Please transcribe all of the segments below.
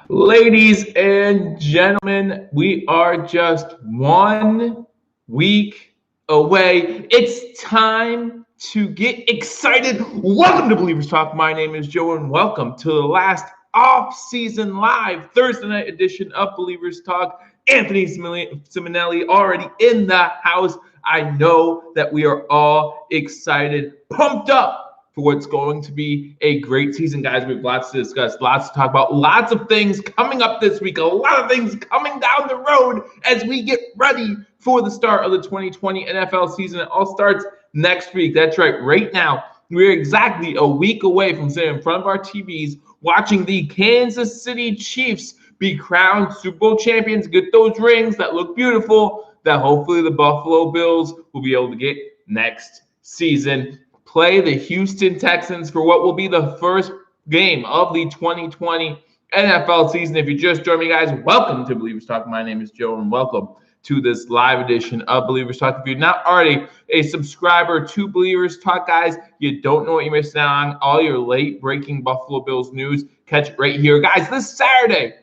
Ladies and gentlemen, we are just 1 week away. It's time to get excited. Welcome to Believers Talk. My name is Joe, and welcome to the last off-season live Thursday night edition of Believers Talk. Anthony Simonelli already in the house. I know that we are all excited, pumped up for what's going to be a great season, guys. We have lots to discuss, lots to talk about, lots of things coming up this week, a lot of things coming down the road as we get ready for the start of the 2020 NFL season. It all starts next week. That's right. Right now, we're exactly a week away from sitting in front of our TVs watching the Kansas City Chiefs be crowned Super Bowl champions, get those rings that look beautiful, that hopefully the Buffalo Bills will be able to get next season. Play the Houston Texans for what will be the first game of the 2020 NFL season. If you just joined me, guys, welcome to Believers Talk. My name is Joe, and welcome to this live edition of Believers Talk. If you're not already a subscriber to Believers Talk, guys, you don't know what you're missing out on. All your late-breaking Buffalo Bills news, catch it right here. Guys, this Saturday,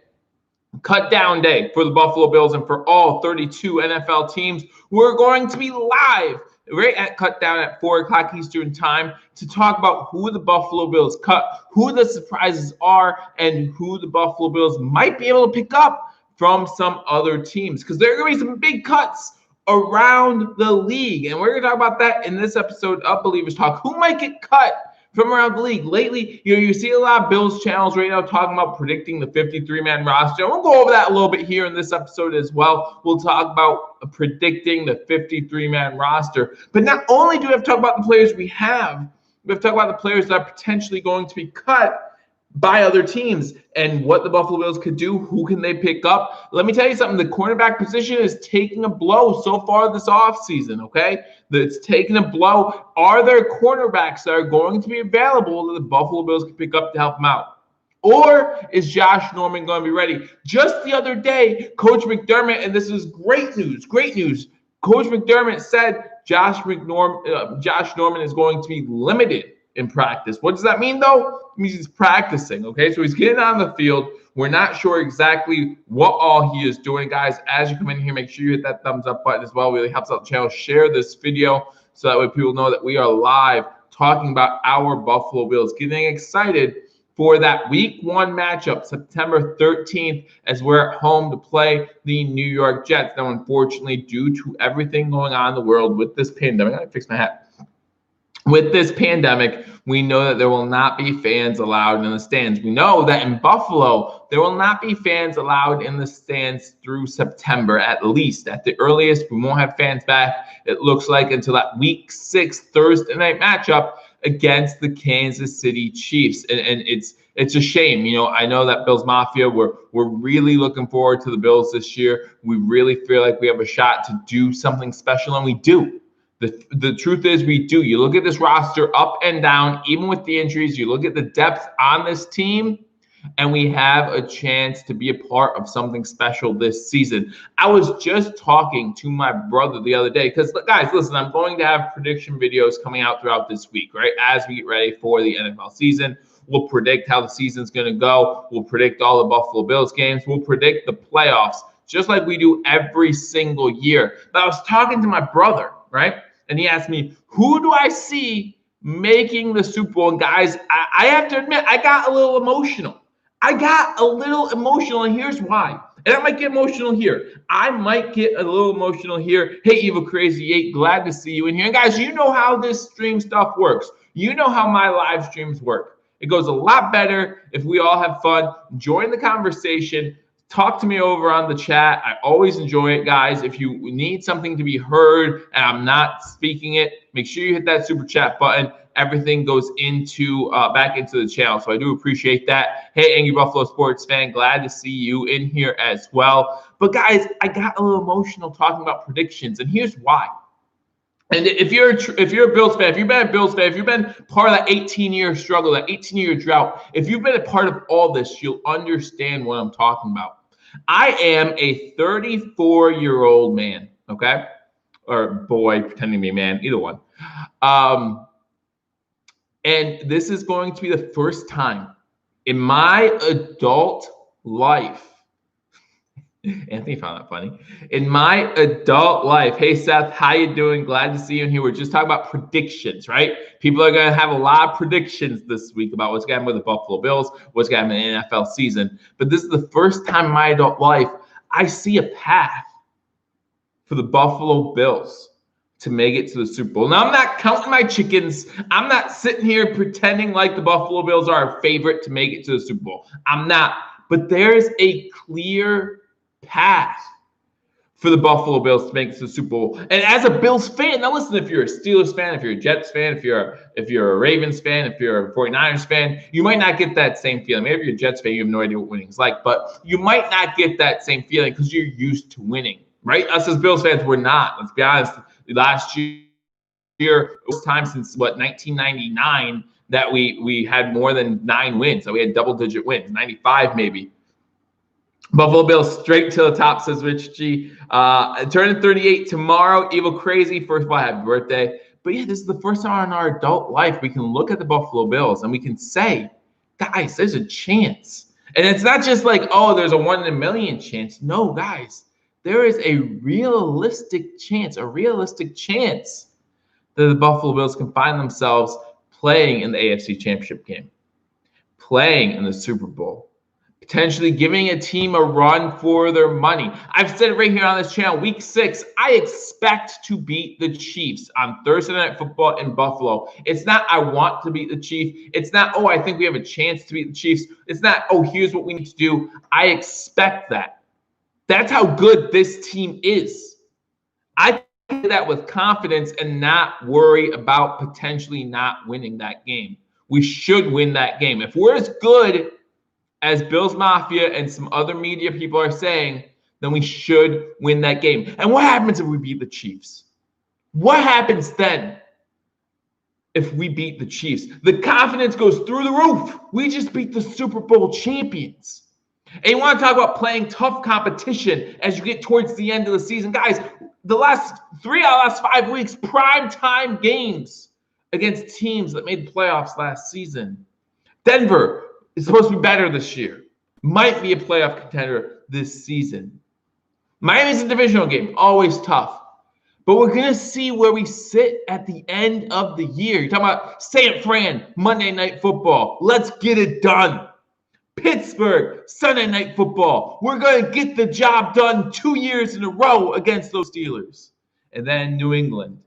cut down day for the Buffalo Bills and for all 32 NFL teams. We're going to be live right at cut down at 4 o'clock Eastern time to talk about who the Buffalo Bills cut, who the surprises are, and who the Buffalo Bills might be able to pick up from some other teams, because there are going to be some big cuts around the league. And we're going to talk about that in this episode of Believers Talk. Who might get cut from around the league? Lately, you see a lot of Bills channels right now talking about predicting the 53-man roster. We'll go over that a little bit here in this episode as well. We'll talk about predicting the 53-man roster. But not only do we have to talk about the players we have to talk about the players that are potentially going to be cut by other teams and what the Buffalo Bills could do. Who can they pick up? Let me tell you something. The cornerback position is taking a blow so far this offseason, okay? It's taking a blow. Are there cornerbacks that are going to be available that the Buffalo Bills can pick up to help them out? Or is Josh Norman going to be ready? Just the other day, Coach McDermott, and this is great news, Coach McDermott said Josh Norman is going to be limited in practice. What does that mean, though? It means he's practicing, okay? So he's getting on the field. We're not sure exactly what all he is doing. Guys, as you come in here, make sure you hit that thumbs up button as well. It really helps out the channel. Share this video so that way people know that we are live talking about our Buffalo Bills, getting excited for that week 1 matchup, September 13th, as we're at home to play the New York Jets. Now, unfortunately, due to everything going on in the world with this pandemic, I gotta fix my hat. With this pandemic, we know that there will not be fans allowed in the stands. We know that in Buffalo, there will not be fans allowed in the stands through September, at least. At the earliest, we won't have fans back, it looks like, until that week 6 Thursday night matchup against the Kansas City Chiefs. And it's a shame. I know that Bills Mafia, we're really looking forward to the Bills this year. We really feel like we have a shot to do something special, and we do. The truth is we do. You look at this roster up and down, even with the injuries, you look at the depth on this team, and we have a chance to be a part of something special this season. I was just talking to my brother the other day because, guys, listen, I'm going to have prediction videos coming out throughout this week, right? As we get ready for the NFL season, we'll predict how the season's going to go. We'll predict all the Buffalo Bills games. We'll predict the playoffs, just like we do every single year. But I was talking to my brother, right? And he asked me, who do I see making the Super Bowl? And guys, I have to admit, I got a little emotional. And here's why. And I might get emotional here. Hey, Eva Crazy 8, glad to see you in here. And guys, you know how this stream stuff works. You know how my live streams work. It goes a lot better if we all have fun. Join the conversation. Talk to me over on the chat. I always enjoy it, guys. If you need something to be heard and I'm not speaking it, make sure you hit that super chat button. Everything goes into back into the channel. So I do appreciate that. Hey, Angry Buffalo sports fan, glad to see you in here as well. But guys, I got a little emotional talking about predictions, and here's why. And if you're a Bills fan, if you've been a Bills fan, if you've been part of that 18-year struggle, that 18-year drought, if you've been a part of all this, you'll understand what I'm talking about. I am a 34-year-old man, okay? Or boy, pretending to be a man, either one. And this is going to be the first time In my adult life, Anthony found that funny. In my adult life, hey Seth, how you doing? Glad to see you in here. We're just talking about predictions, right? People are going to have a lot of predictions this week about what's going to happen with the Buffalo Bills, what's going to happen in the NFL season. But this is the first time in my adult life I see a path for the Buffalo Bills to make it to the Super Bowl. Now, I'm not counting my chickens. I'm not sitting here pretending like the Buffalo Bills are a favorite to make it to the Super Bowl. I'm not. But there's a clear path for the Buffalo Bills to make it to the Super Bowl. And as a Bills fan, now listen, if you're a Steelers fan, if you're a Jets fan, if you're a Ravens fan, if you're a 49ers fan, you might not get that same feeling. Maybe if you're a Jets fan, you have no idea what winning is like, but you might not get that same feeling because you're used to winning, right? Us as Bills fans, we're not. Let's be honest. Last year, it was time since, 1999 that we had more than 9 wins. So we had double-digit wins, 95 maybe. Buffalo Bills straight to the top, says Rich G. Turning 38 tomorrow. Evil Crazy. First of all, happy birthday. But yeah, this is the first time in our adult life we can look at the Buffalo Bills and we can say, guys, there's a chance. And it's not just like, oh, there's a 1 in a million chance. No, guys, there is a realistic chance that the Buffalo Bills can find themselves playing in the AFC Championship game, playing in the Super Bowl, potentially giving a team a run for their money. I've said it right here on this channel, week 6, I expect to beat the Chiefs on Thursday Night Football in Buffalo. It's not I want to beat the Chiefs. It's not, oh, I think we have a chance to beat the Chiefs. It's not, oh, here's what we need to do. I expect that. That's how good this team is. I can do that with confidence and not worry about potentially not winning that game. We should win that game. If we're as good as Bills Mafia and some other media people are saying, then we should win that game. And what happens if we beat the Chiefs? What happens then if we beat the Chiefs? The confidence goes through the roof. We just beat the Super Bowl champions. And you want to talk about playing tough competition as you get towards the end of the season. Guys, the last 5 weeks, prime time games against teams that made the playoffs last season. Denver is supposed to be better this year. Might be a playoff contender this season. Miami's a divisional game, always tough. But we're going to see where we sit at the end of the year. You're talking about San Fran, Monday Night Football. Let's get it done. Pittsburgh, Sunday Night Football. We're going to get the job done 2 years in a row against those Steelers. And then New England.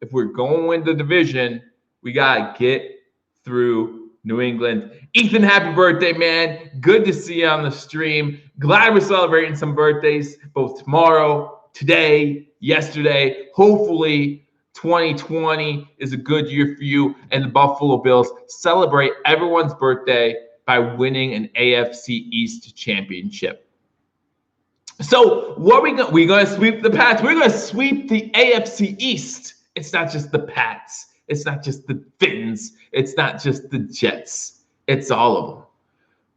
If we're going to win the division, we got to get through New England. Ethan, happy birthday, man. Good to see you on the stream. Glad we're celebrating some birthdays both tomorrow, today, yesterday. Hopefully 2020 is a good year for you and the Buffalo Bills. Celebrate everyone's birthday by winning an AFC East championship. So what we're going to sweep the Pats. We're going to sweep the AFC East. It's not just the Pats. It's not just the Finns. It's not just the Jets. It's all of them.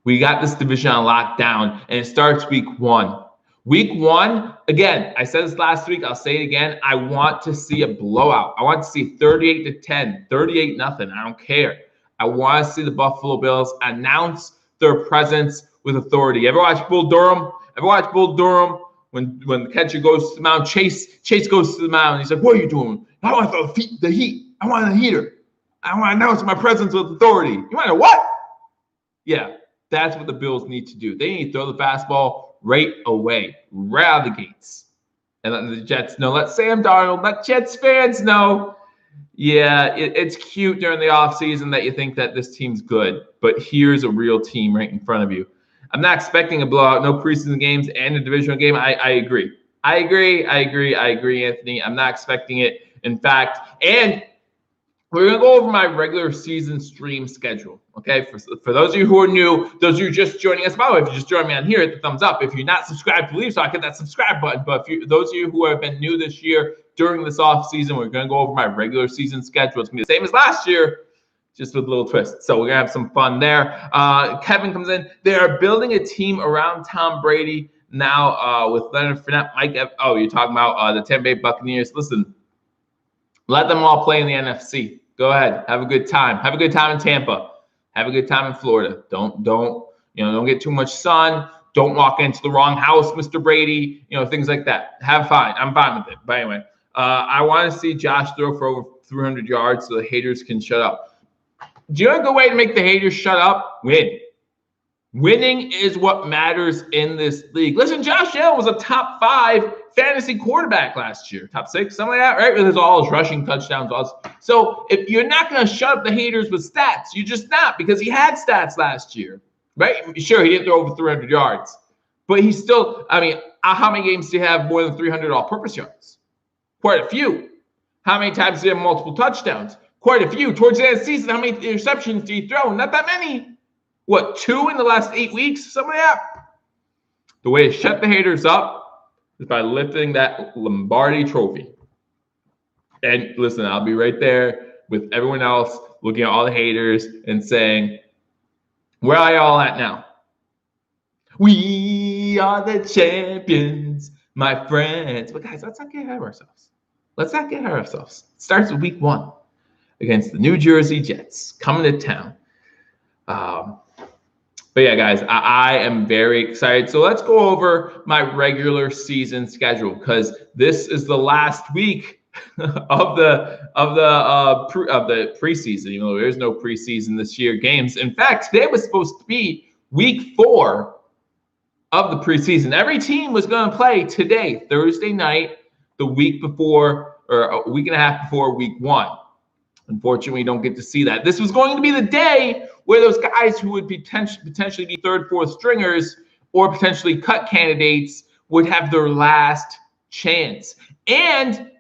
We got this division on lockdown, and it starts week 1. Week 1, again, I said this last week. I'll say it again. I want to see a blowout. I want to see 38-10, 38-0. I don't care. I want to see the Buffalo Bills announce their presence with authority. Ever watch Bull Durham? When the catcher goes to the mound, Chase goes to the mound. And he's like, "What are you doing? I want the heat. I want a heater. I want to announce my presence with authority." You want to what? Yeah, that's what the Bills need to do. They need to throw the fastball right away, right out of the gates. And let the Jets know. Let Sam Darnold, let Jets fans know. Yeah, it's cute during the offseason that you think that this team's good, but here's a real team right in front of you. I'm not expecting a blowout, no preseason games and a divisional game. I agree. I agree, Anthony. I'm not expecting it. In fact, and we're going to go over my regular season stream schedule, okay? For those of you who are new, those of you just joining us, by the way, if you just joined me on here, hit the thumbs up. If you're not subscribed to Billievers, hit that subscribe button. But those of you who have been new this year, during this off season, we're going to go over my regular season schedule. It's going to be the same as last year, just with a little twist. So we're going to have some fun there. Kevin comes in. They are building a team around Tom Brady now with Leonard Fournette, Mike. Oh, you're talking about the Tampa Bay Buccaneers. Listen, let them all play in the NFC. Go ahead. Have a good time. Have a good time in Tampa. Have a good time in Florida. Don't get too much sun. Don't walk into the wrong house, Mr. Brady. Things like that. Have fun. I'm fine with it. But anyway, I want to see Josh throw for over 300 yards so the haters can shut up. Do you know a good way to make the haters shut up? Win. Winning is what matters in this league. Listen, Josh Allen was a top 5 fantasy quarterback last year, top 6, something like that, right? With all his rushing touchdowns. So if you're not going to shut up the haters with stats, you're just not, because he had stats last year, right? Sure, he didn't throw over 300 yards, but he's still, how many games do you have more than 300 all-purpose yards? Quite a few. How many times do you have multiple touchdowns? Quite a few. Towards the end of the season, how many interceptions do you throw? Not that many. What, 2 in the last 8 weeks? Something like that. The way to shut the haters up is by lifting that Lombardi trophy. And listen, I'll be right there with everyone else looking at all the haters and saying, where are y'all at now? We are the champions, my friends. But guys, let's not get ahead of ourselves. It starts with week 1 against the New Jersey Jets coming to town. But yeah, guys, I am very excited. So let's go over my regular season schedule, because this is the last week of the preseason. Even though there's no preseason this year games. In fact, today was supposed to be week 4 of the preseason. Every team was going to play today, Thursday night, the week before, or a week and a half before week 1. Unfortunately, we don't get to see that. This was going to be the day where those guys who would potentially be 3rd, 4th stringers or potentially cut candidates would have their last chance and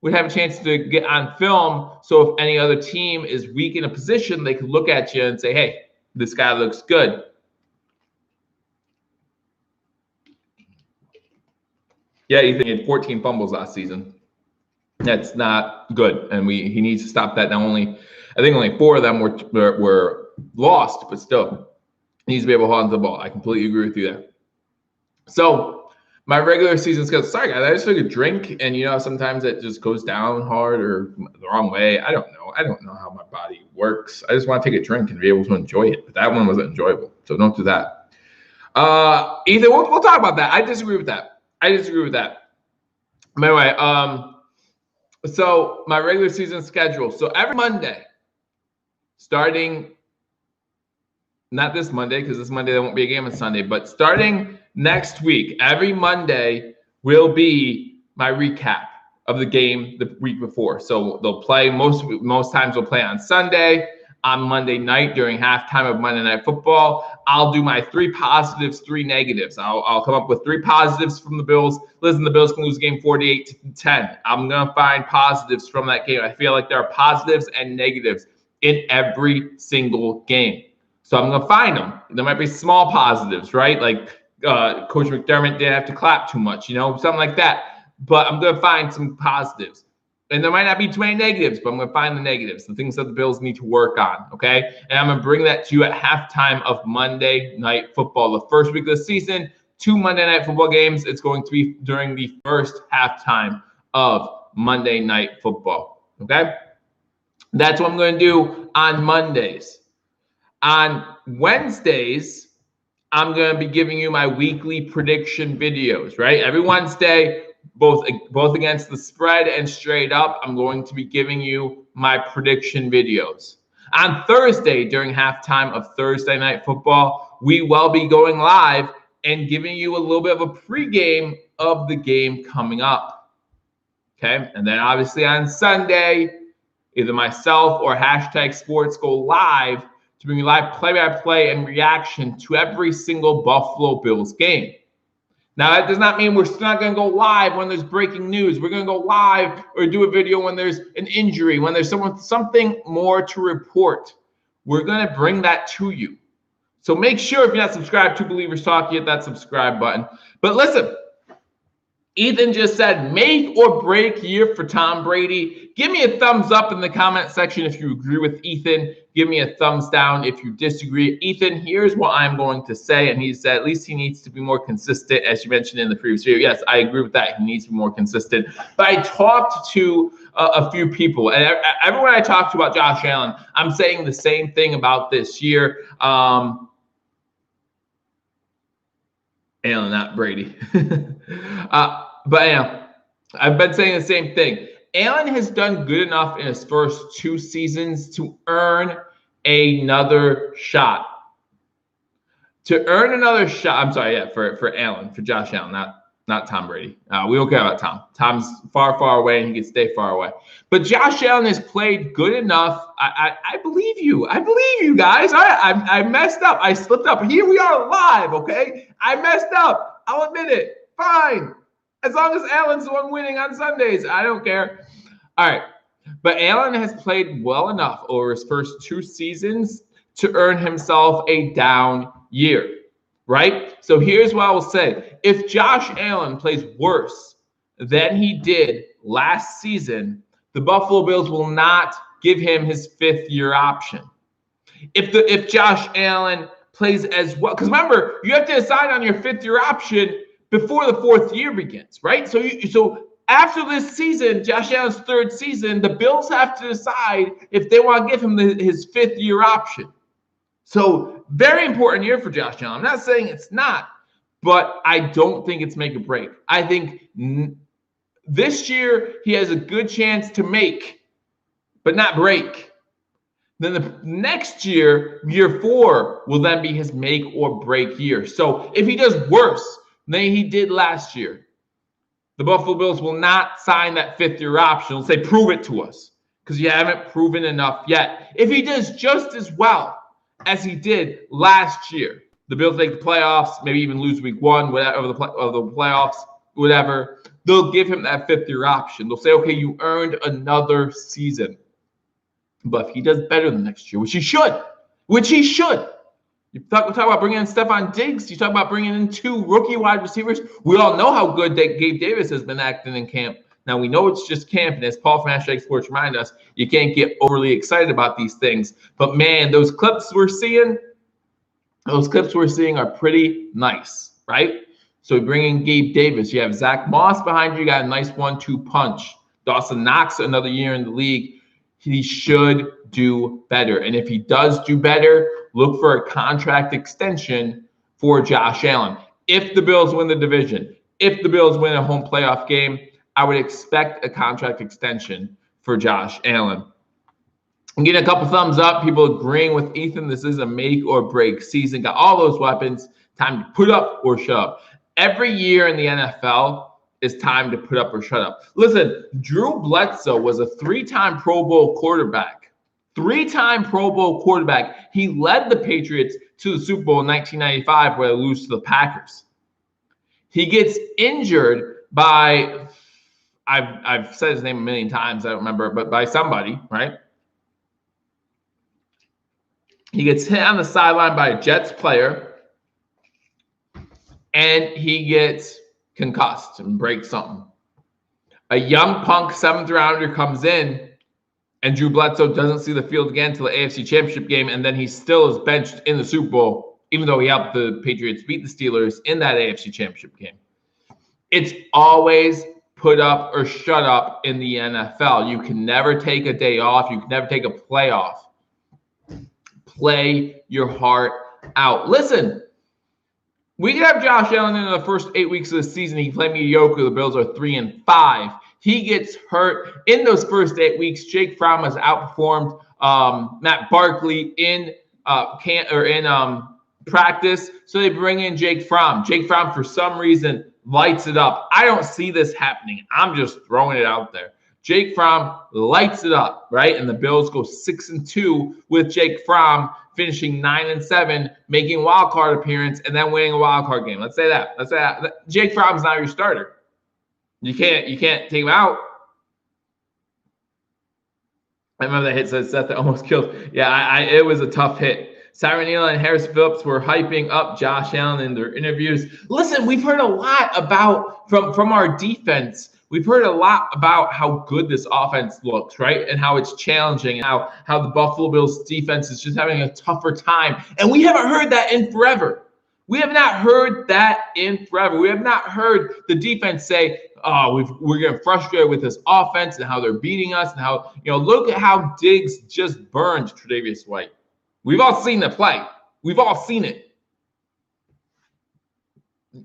would have a chance to get on film. So if any other team is weak in a position, they could look at you and say, hey, this guy looks good. Yeah, Ethan had 14 fumbles last season. That's not good, and he needs to stop that. I think only 4 of them were lost, but still, he needs to be able to hold on to the ball. I completely agree with you there. So my regular season schedule. Sorry, guys, I just took a drink, and sometimes it just goes down hard or the wrong way. I don't know how my body works. I just want to take a drink and be able to enjoy it. But that one wasn't enjoyable, so don't do that. Ethan, we'll talk about that. I disagree with that. But anyway, so my regular season schedule. So every Monday, starting not this Monday, because this Monday there won't be a game on Sunday, but starting next week, every Monday will be my recap of the game the week before. So they'll play most times they'll play on Sunday. On Monday night during halftime of Monday Night Football, I'll do my 3 positives, 3 negatives. I'll come up with 3 positives from the Bills. Listen, the Bills can lose game 48-10. I'm going to find positives from that game. I feel like there are positives and negatives in every single game. So I'm going to find them. There might be small positives, right? Like Coach McDermott didn't have to clap too much, something like that. But I'm going to find some positives. And there might not be too many negatives, but I'm going to find the negatives, the things that the Bills need to work on, okay? And I'm going to bring that to you at halftime of Monday Night Football. The first week of the season, 2 Monday Night Football games. It's going to be during the first halftime of Monday Night Football, okay? That's what I'm going to do on Mondays. On Wednesdays, I'm going to be giving you my weekly prediction videos, right? Every Wednesday, both against the spread and straight up, I'm going to be giving you my prediction videos. On Thursday, during halftime of Thursday Night Football, we will be going live and giving you a little bit of a pregame of the game coming up. Okay, and then obviously on Sunday, either myself or #sports go live to bring you live play-by-play and reaction to every single Buffalo Bills game. Now, that does not mean we're not going to go live when there's breaking news. We're going to go live or do a video when there's an injury, when there's something more to report. We're going to bring that to you. So make sure if you're not subscribed to Believers Talk, you hit that subscribe button. But listen, Ethan just said, make or break year for Tom Brady. Give me a thumbs up in the comment section if you agree with Ethan. Give me a thumbs down if you disagree. Ethan, here's what I'm going to say. And he said, at least he needs to be more consistent, as you mentioned in the previous video. Yes, I agree with that. He needs to be more consistent. But I talked to a few people, and everyone I talked to about Josh Allen, I'm saying the same thing about this year. Allen, not Brady. But yeah, I've been saying the same thing. Allen has done good enough in his first 2 seasons to earn another shot. To earn another shot, I'm sorry, yeah, for Allen, for Josh Allen, not Tom Brady. We don't care about Tom. Tom's far, far away, and he can stay far away. But Josh Allen has played good enough. I believe you. I believe you guys. I messed up. I slipped up. Here we are live, okay? I messed up. I'll admit it. Fine. As long as Allen's the one winning on Sundays, I don't care. All right. But Allen has played well enough over his first 2 seasons to earn himself a down year, right? So here's what I will say. If Josh Allen plays worse than he did last season, the Buffalo Bills will not give him his 5th-year option. If Josh Allen plays as well, because remember, you have to decide on your 5th-year option before the 4th year begins, right? So after this season, Josh Allen's 3rd season, the Bills have to decide if they want to give him his 5th-year option. So very important year for Josh Allen. I'm not saying it's not, but I don't think it's make or break. I think this year he has a good chance to make, but not break. Then the next year, year 4, will then be his make or break year. So if he does worse than he did last year, the Buffalo Bills will not sign that 5th-year option. They'll say, prove it to us, because you haven't proven enough yet. If he does just as well as he did last year, the Bills make the playoffs, maybe even lose week 1, whatever the playoffs, whatever, they'll give him that 5th-year option. They'll say, okay, you earned another season. But if he does better than next year, which he should, you talk about bringing in Stephon Diggs. You talk about bringing in 2 rookie wide receivers. We all know how good Gabe Davis has been acting in camp. Now, we know it's just camp, and as Paul from Hashtag Sports remind us, you can't get overly excited about these things. But, man, those clips we're seeing are pretty nice, right? So we bring in Gabe Davis. You have Zach Moss behind you. You got a nice 1-2 punch. Dawson Knox, another year in the league. He should do better. And if he does do better, look for a contract extension for Josh Allen. If the Bills win the division, if the Bills win a home playoff game, I would expect a contract extension for Josh Allen. I'm getting a couple thumbs up. People agreeing with Ethan. This is a make or break season. Got all those weapons. Time to put up or shut up. Every year in the NFL, it's time to put up or shut up. Listen, Drew Bledsoe was a 3-time Pro Bowl quarterback. 3-time Pro Bowl quarterback. He led the Patriots to the Super Bowl in 1995 where they lose to the Packers. He gets injured by, I've said his name a million times, I don't remember, but by somebody, right? He gets hit on the sideline by a Jets player, and he gets concussed and breaks something. A young punk 7th rounder comes in, and Drew Bledsoe doesn't see the field again until the AFC Championship game, and then he still is benched in the Super Bowl, even though he helped the Patriots beat the Steelers in that AFC Championship game. It's always put up or shut up in the NFL. You can never take a day off. You can never take a play off. Play your heart out. Listen, we could have Josh Allen in the first 8 weeks of the season. He played mediocre. The Bills are 3-5. He gets hurt in those first 8 weeks. Jake Fromm has outperformed Matt Barkley in practice, so they bring in Jake Fromm. Jake Fromm, for some reason, lights it up. I don't see this happening. I'm just throwing it out there. Jake Fromm lights it up, right? And the Bills go 6-2 with Jake Fromm finishing 9-7, making a wild card appearance, and then winning a wild card game. Let's say that. Jake Fromm's not your starter. You can't take him out. I remember that hit Seth that almost killed. Yeah, it was a tough hit. Siren Neal and Harris Phillips were hyping up Josh Allen in their interviews. Listen, we've heard a lot about from our defense. We've heard a lot about how good this offense looks, right? And how it's challenging, and how the Buffalo Bills defense is just having a tougher time. And we haven't heard that in forever. We have not heard that in forever. We have not heard the defense say, oh, we're getting frustrated with this offense and how they're beating us, and how, look at how Diggs just burned Tre'Davious White. We've all seen the play. We've all seen it.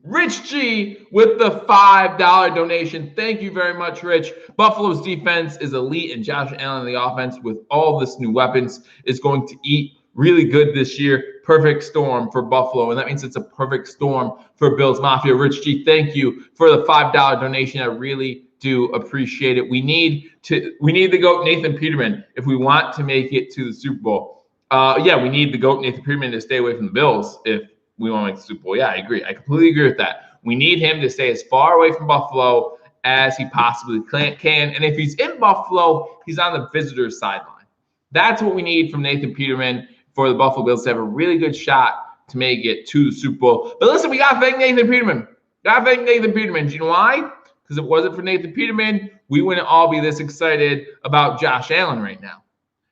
Rich G with the $5 donation. Thank you very much, Rich. Buffalo's defense is elite, and Josh Allen, the offense, with all this new weapons, is going to eat really good this year. Perfect storm for Buffalo, and that means it's a perfect storm for Bills Mafia. Rich G, thank you for the $5 donation. I really do appreciate it. We need the GOAT Nathan Peterman if we want to make it to the Super Bowl. We need the GOAT Nathan Peterman to stay away from the Bills if we want to make the Super Bowl. Yeah, I agree. I completely agree with that. We need him to stay as far away from Buffalo as he possibly can. And if he's in Buffalo, he's on the visitor's sideline. That's what we need from Nathan Peterman for the Buffalo Bills to have a really good shot to make it to the Super Bowl. But listen, we got to thank Nathan Peterman. Do you know why? Because if it wasn't for Nathan Peterman, we wouldn't all be this excited about Josh Allen right now.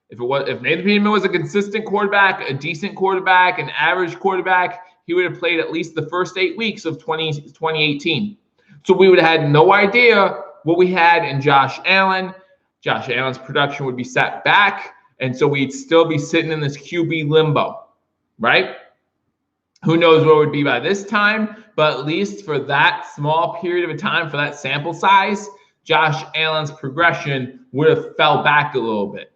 If Nathan Peterman was a consistent quarterback, a decent quarterback, an average quarterback, he would have played at least the first 8 weeks of 2018. So we would have had no idea what we had in Josh Allen. Josh Allen's production would be set back, and so we'd still be sitting in this QB limbo, right? Who knows what it would be by this time, but at least for that small period of a time, for that sample size, Josh Allen's progression would have fell back a little bit.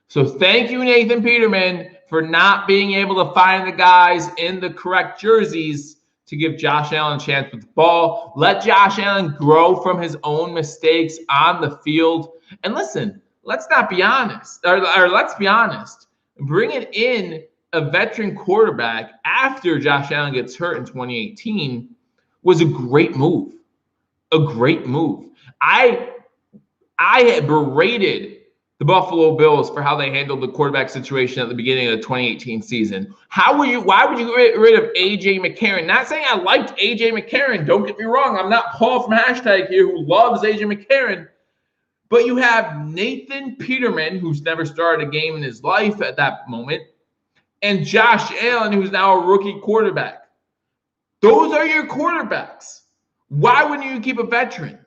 So thank you, Nathan Peterman, for not being able to find the guys in the correct jerseys to give Josh Allen a chance with the ball. Let Josh Allen grow from his own mistakes on the field. And listen, let's be honest. Bringing in a veteran quarterback after Josh Allen gets hurt in 2018 was a great move. I had berated the Buffalo Bills for how they handled the quarterback situation at the beginning of the 2018 season. Why would you get rid of A.J. McCarron? Not saying I liked A.J. McCarron. Don't get me wrong. I'm not Paul from Hashtag here who loves A.J. McCarron. But you have Nathan Peterman, who's never started a game in his life at that moment, and Josh Allen, who's now a rookie quarterback. Those are your quarterbacks. Why wouldn't you keep a veteran?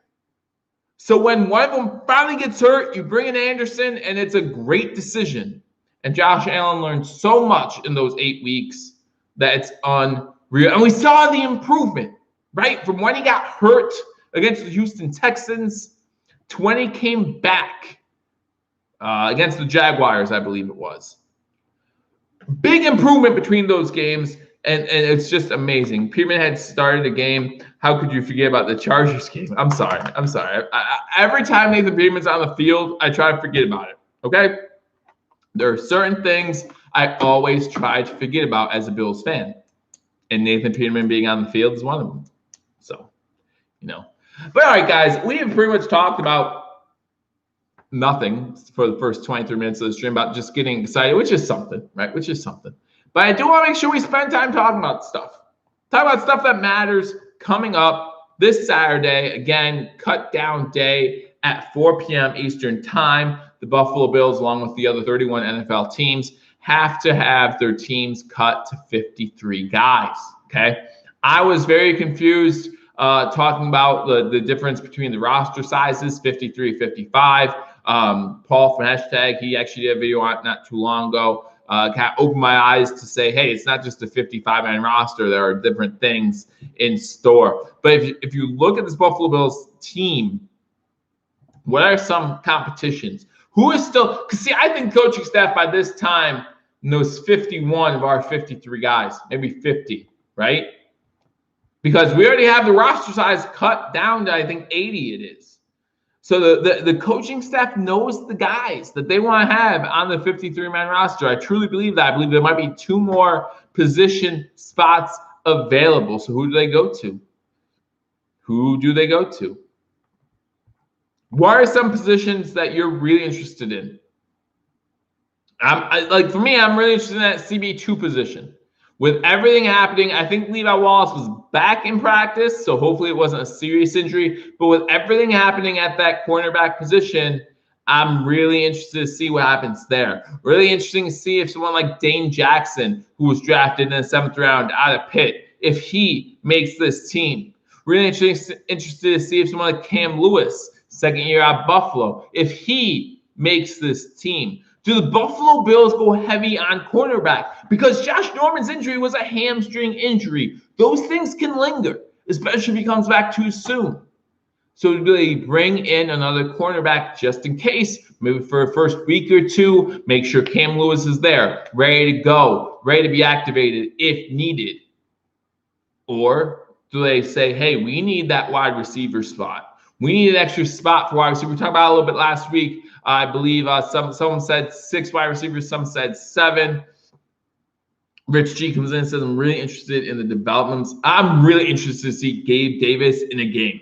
So when one of them finally gets hurt, you bring in Anderson, and it's a great decision. And Josh Allen learned so much in those 8 weeks that it's unreal. And we saw the improvement, right? From when he got hurt against the Houston Texans to when he came back against the Jaguars, I believe it was. Big improvement between those games, and it's just amazing. Peterman had started a game. How could you forget about the Chargers game? I'm sorry. Every time Nathan Peterman's on the field, I try to forget about it, okay? There are certain things I always try to forget about as a Bills fan, and Nathan Peterman being on the field is one of them. So, But all right, guys, we have pretty much talked about nothing for the first 23 minutes of the stream about just getting excited, which is something, right? But I do want to make sure we spend time talking about stuff. Talk about stuff that matters coming up this Saturday. Again, cut down day at 4 p.m. Eastern time. The Buffalo Bills, along with the other 31 NFL teams, have to have their teams cut to 53 guys, okay? I was very confused talking about the difference between the roster sizes, 53, 55. Paul from Hashtag, he actually did a video on it not too long ago. Kind of opened my eyes to say, hey, it's not just a 55-man roster. There are different things in store. But if you look at this Buffalo Bills team, what are some competitions? Who is still – because, see, I think coaching staff by this time knows 51 of our 53 guys, maybe 50, right? Because we already have the roster size cut down to, I think, 80 it is. So the coaching staff knows the guys that they want to have on the 53-man roster. I truly believe that. I believe there might be 2 more position spots available. So who do they go to? What are some positions that you're really interested in? For me, I'm really interested in that CB2 position. With everything happening, I think Levi Wallace was back in practice, so hopefully it wasn't a serious injury. But with everything happening at that cornerback position, I'm really interested to see what happens there. Really interesting to see if someone like Dane Jackson, who was drafted in the 7th round out of Pitt, if he makes this team. Really interested to see if someone like Cam Lewis, 2nd year out of Buffalo, if he makes this team. Do the Buffalo Bills go heavy on cornerback? Because Josh Norman's injury was a hamstring injury. Those things can linger, especially if he comes back too soon. So do they bring in another cornerback just in case, maybe for a first week or two, make sure Cam Lewis is there, ready to go, ready to be activated if needed? Or do they say, hey, we need that wide receiver spot. We need an extra spot for wide receiver. We talked about it a little bit last week. I believe someone said 6 wide receivers, some said 7. Rich G comes in and says, I'm really interested in the developments. I'm really interested to see Gabe Davis in a game.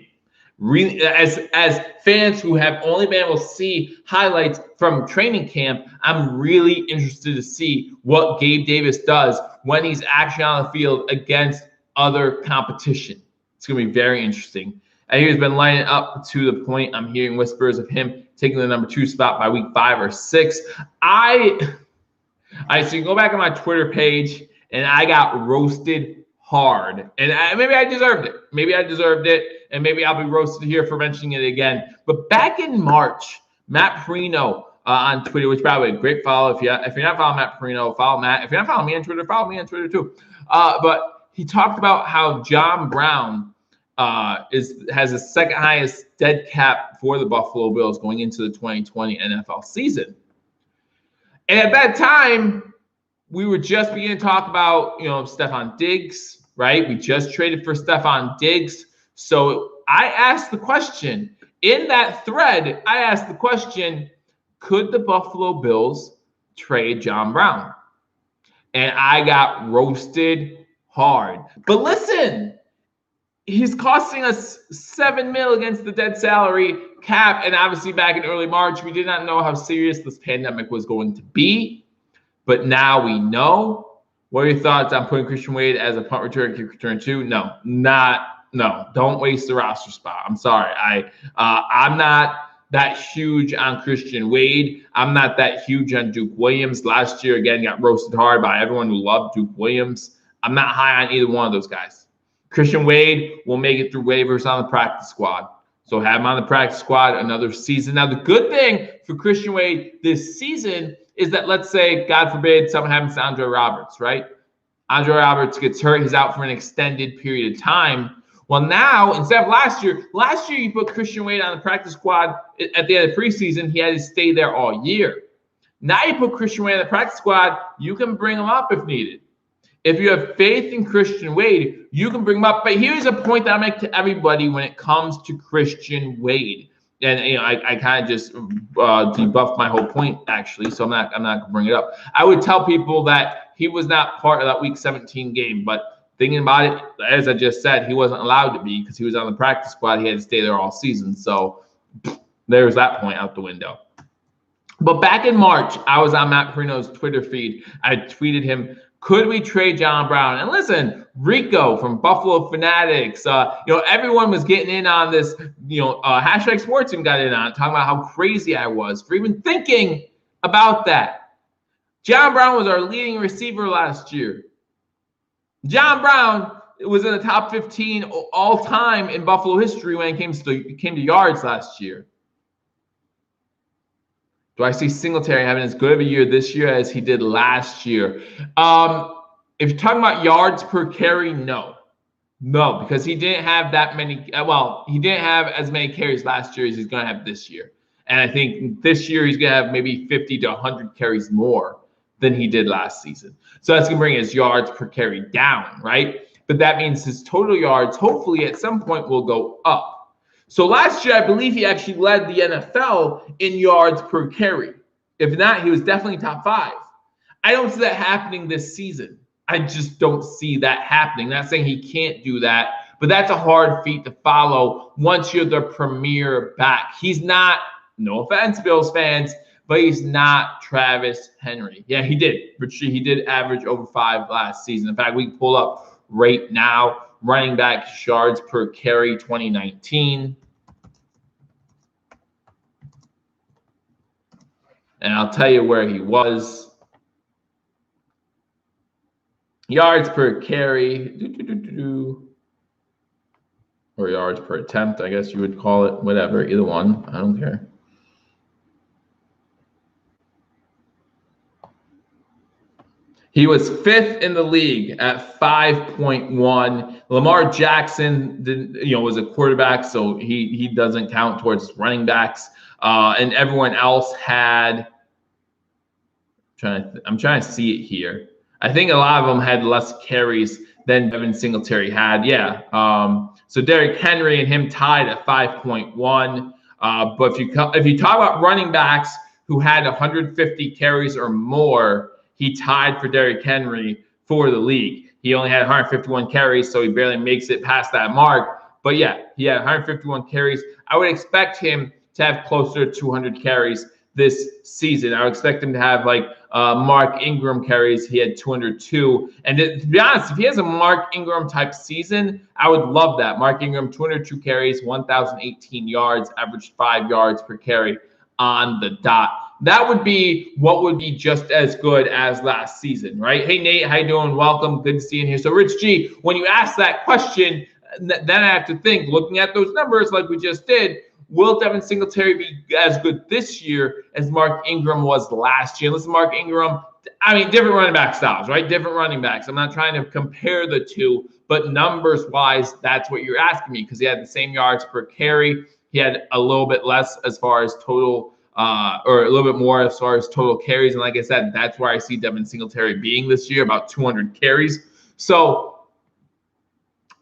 Really, as fans who have only been able to see highlights from training camp, I'm really interested to see what Gabe Davis does when he's actually on the field against other competition. It's going to be very interesting. And he's been lining up to the point I'm hearing whispers of him taking the number 2 spot by week 5 or 6. So you can go back on my Twitter page, and I got roasted hard. And maybe I deserved it. Maybe I deserved it, and maybe I'll be roasted here for mentioning it again. But back in March, Matt Perino on Twitter, which probably a great follow. If you're not following Matt Perino, follow Matt. If you're not following me on Twitter, follow me on Twitter too. But he talked about how John Brown has the 2nd highest dead cap for the Buffalo Bills going into the 2020 NFL season. And at that time, we were just beginning to talk about, Stephon Diggs, right? We just traded for Stephon Diggs. So I asked the question in that thread, could the Buffalo Bills trade John Brown? And I got roasted hard. But listen, he's costing us $7 million against the dead salary cap. And obviously back in early March, we did not know how serious this pandemic was going to be. But now we know. What are your thoughts on putting Christian Wade as a punt return, kick return too? No. Don't waste the roster spot. I'm sorry. I'm not that huge on Christian Wade. I'm not that huge on Duke Williams. Last year, again, got roasted hard by everyone who loved Duke Williams. I'm not high on either one of those guys. Christian Wade will make it through waivers on the practice squad. So have him on the practice squad another season. Now, the good thing for Christian Wade this season is that, let's say, God forbid, something happens to Andre Roberts, right? Andre Roberts gets hurt. He's out for an extended period of time. Well, now, instead of last year you put Christian Wade on the practice squad at the end of preseason. He had to stay there all year. Now you put Christian Wade on the practice squad. You can bring him up if needed. If you have faith in Christian Wade, you can bring him up. But here's a point that I make to everybody when it comes to Christian Wade. And I kind of just debuffed my whole point, actually, so I'm not gonna bring it up. I would tell people that he was not part of that Week 17 game, but thinking about it, as I just said, he wasn't allowed to be because he was on the practice squad. He had to stay there all season. So there's that point out the window. But back in March, I was on Matt Perino's Twitter feed. I tweeted him, could we trade John Brown? And listen, Rico from Buffalo Fanatics, everyone was getting in on this, hashtag sports team got in on it, talking about how crazy I was for even thinking about that. John Brown was our leading receiver last year. John Brown was in the top 15 all time in Buffalo history when it came to yards last year. Do I see Singletary having as good of a year this year as he did last year? If you're talking about yards per carry, no, because he didn't have that many. He didn't have as many carries last year as he's going to have this year. And I think this year he's going to have maybe 50 to 100 carries more than he did last season. So that's going to bring his yards per carry down, right? But that means his total yards, hopefully at some point, will go up. So last year, I believe he actually led the NFL in yards per carry. If not, he was definitely top 5. I don't see that happening this season. I just don't see that happening. Not saying he can't do that, but that's a hard feat to follow once you're the premier back. He's not, no offense, Bills fans, but he's not Travis Henry. Yeah, he did. He did average over 5 last season. In fact, we can pull up right now running back yards per carry 2019. And I'll tell you where he was. Yards per carry, or yards per attempt, I guess you would call it. Whatever, either one. I don't care. He was 5th in the league at 5.1. Lamar Jackson was a quarterback, so he doesn't count towards running backs. And everyone else had. I'm trying to see it here. I think a lot of them had less carries than Devin Singletary had. Yeah. So Derrick Henry and him tied at 5.1. But if you talk about running backs who had 150 carries or more, he tied for Derrick Henry for the league. He only had 151 carries, so he barely makes it past that mark. But yeah, he had 151 carries. I would expect him to have closer to 200 carries this season. I would expect him to have like Mark Ingram carries. He had 202. And to be honest, if he has a Mark Ingram type season, I would love that. Mark Ingram, 202 carries, 1,018 yards, averaged 5 yards per carry on the dot. That would be what would be just as good as last season, right? Hey, Nate, how you doing? Welcome. Good to see you here. So, Rich G, when you ask that question, then I have to think, looking at those numbers like we just did, will Devin Singletary be as good this year as Mark Ingram was last year? Listen, Mark Ingram, different running back styles, right? Different running backs. I'm not trying to compare the two, but numbers-wise, that's what you're asking me because he had the same yards per carry. He had a little bit less as far as total, or a little bit more as far as total carries. And like I said, that's where I see Devin Singletary being this year, about 200 carries. So,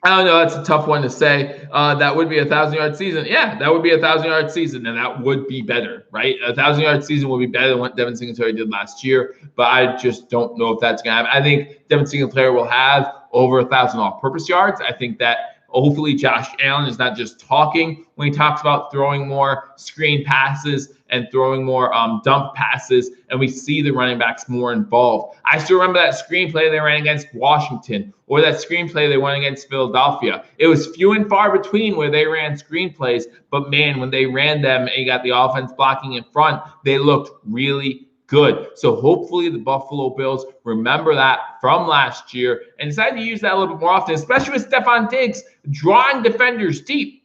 I don't know. That's a tough one to say. That would be a 1,000-yard season. Yeah, that would be a 1,000-yard season, and that would be better, right? A 1,000-yard season would be better than what Devin Singletary did last year, but I just don't know if that's going to happen. I think Devin Singletary will have over 1,000 all-purpose yards. I think that hopefully Josh Allen is not just talking when he talks about throwing more screen passes and throwing more dump passes, and we see the running backs more involved. I still remember that screenplay they ran against Washington or that screenplay they won against Philadelphia. It was few and far between where they ran screenplays, but man, when they ran them and you got the offense blocking in front, they looked really good. So hopefully the Buffalo Bills remember that from last year and decide to use that a little bit more often, especially with Stephon Diggs drawing defenders deep.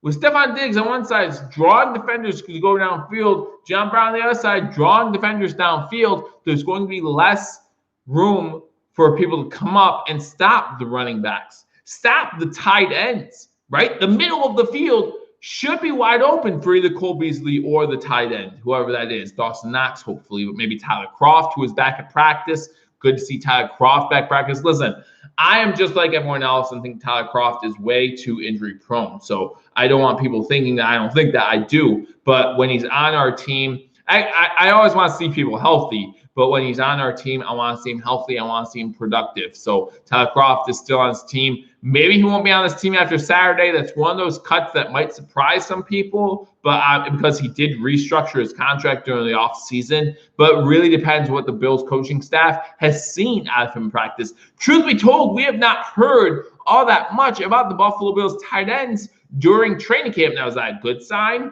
With Stephon Diggs on one side, drawing defenders to go downfield. John Brown on the other side, drawing defenders downfield. There's going to be less room for people to come up and stop the running backs. Stop the tight ends, right? The middle of the field should be wide open for either Cole Beasley or the tight end, whoever that is. Dawson Knox, hopefully, but maybe Tyler Kroft, who is back at practice. Good to see Tyler Kroft back practice. Listen, I am just like everyone else and think Tyler Kroft is way too injury prone. So I don't want people thinking that I don't think that. I do. But when he's on our team, I always want to see people healthy. But when he's on our team, I want to see him healthy. I want to see him productive. So Tyler Kroft is still on his team. Maybe he won't be on his team after Saturday. That's one of those cuts that might surprise some people, but because he did restructure his contract during the offseason. But it really depends what the Bills coaching staff has seen out of him in practice. Truth be told, we have not heard all that much about the Buffalo Bills tight ends during training camp. Now, is that a good sign?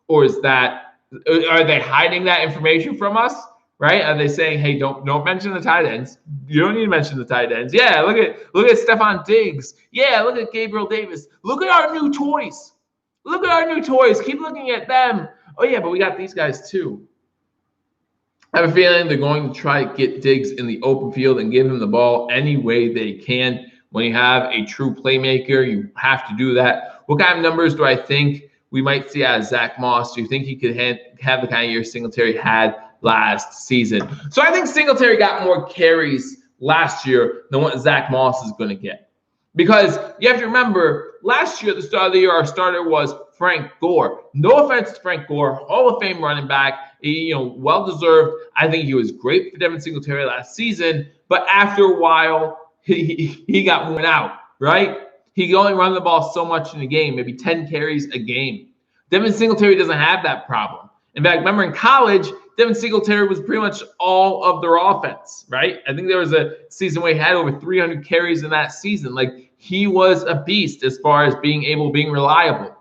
Or are they hiding that information from us? Right? Are they saying, hey, don't mention the tight ends? You don't need to mention the tight ends. Yeah, look at Stephon Diggs. Yeah, look at Gabriel Davis. Look at our new toys. Look at our new toys. Keep looking at them. Oh, yeah, but we got these guys too. I have a feeling they're going to try to get Diggs in the open field and give him the ball any way they can. When you have a true playmaker, you have to do that. What kind of numbers do I think we might see out of Zach Moss? Do you think he could have the kind of year Singletary had last season? So I think Singletary got more carries last year than what Zach Moss is going to get. Because you have to remember, last year at the start of the year, our starter was Frank Gore. No offense to Frank Gore, Hall of Fame running back, well-deserved. I think he was great for Devin Singletary last season, but after a while, he got worn out, right? He could only run the ball so much in a game, maybe 10 carries a game. Devin Singletary doesn't have that problem. In fact, remember in college, Devin Singletary was pretty much all of their offense, right? I think there was a season where he had over 300 carries in that season. Like, he was a beast as far as being reliable.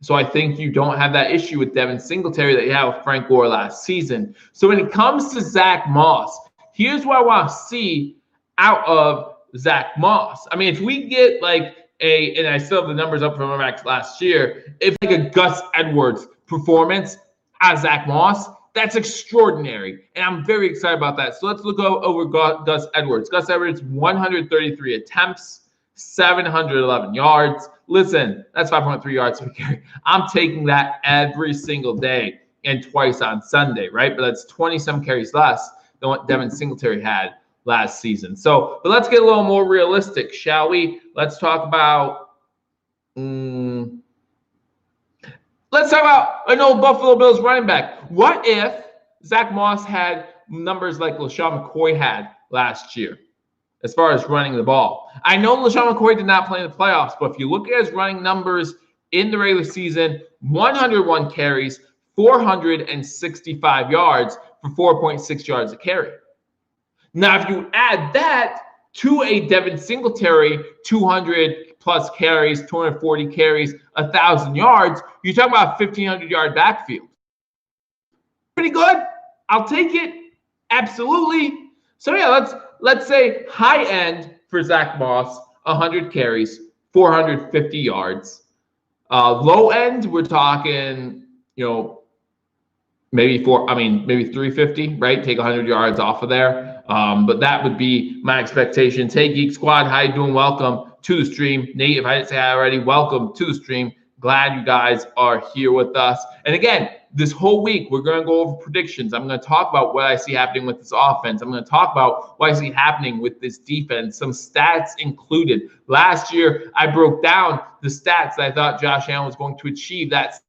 So I think you don't have that issue with Devin Singletary that you had with Frank Gore last season. So when it comes to Zach Moss, here's what I want to see out of Zach Moss. I mean, if we get like and I still have the numbers up from last year, if like a Gus Edwards performance as Zach Moss, that's extraordinary. And I'm very excited about that. So let's look over Gus Edwards. Gus Edwards, 133 attempts, 711 yards. Listen, that's 5.3 yards per carry. I'm taking that every single day and twice on Sunday, right? But that's 20-some carries less than what Devin Singletary had last season. So, but let's get a little more realistic, shall we? Let's talk about an old Buffalo Bills running back. What if Zach Moss had numbers like LaShawn McCoy had last year as far as running the ball? I know LaShawn McCoy did not play in the playoffs, but if you look at his running numbers in the regular season, 101 carries, 465 yards for 4.6 yards a carry. Now, if you add that to a Devin Singletary, 200-plus carries, 240 carries, 1,000 yards, you're talking about a 1,500-yard backfield. Pretty good. I'll take it. Absolutely. So, yeah, let's say high end for Zach Moss, 100 carries, 450 yards. Low end, we're talking, maybe 350, right? Take 100 yards off of there. But that would be my expectations. Hey, Geek Squad, how you doing? Welcome to the stream. Nate, if I didn't say hi already, welcome to the stream. Glad you guys are here with us. And again, this whole week, we're going to go over predictions. I'm going to talk about what I see happening with this offense. I'm going to talk about what I see happening with this defense, some stats included. Last year, I broke down the stats that I thought Josh Allen was going to achieve that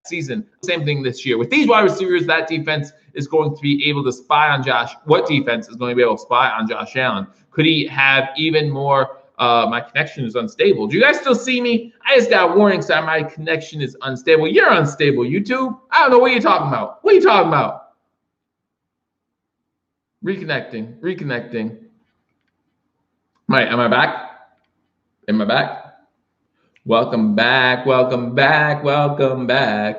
season. Same thing this year. With these wide receivers, that defense is going to be able to spy on Josh. What defense is going to be able to spy on Josh Allen? Could he have even more? My connection is unstable. Do you guys still see me? I just got a warning sign. My connection is unstable. You're unstable, YouTube. I don't know what you're talking about. What are you talking about? Reconnecting. Right, am I back? Welcome back.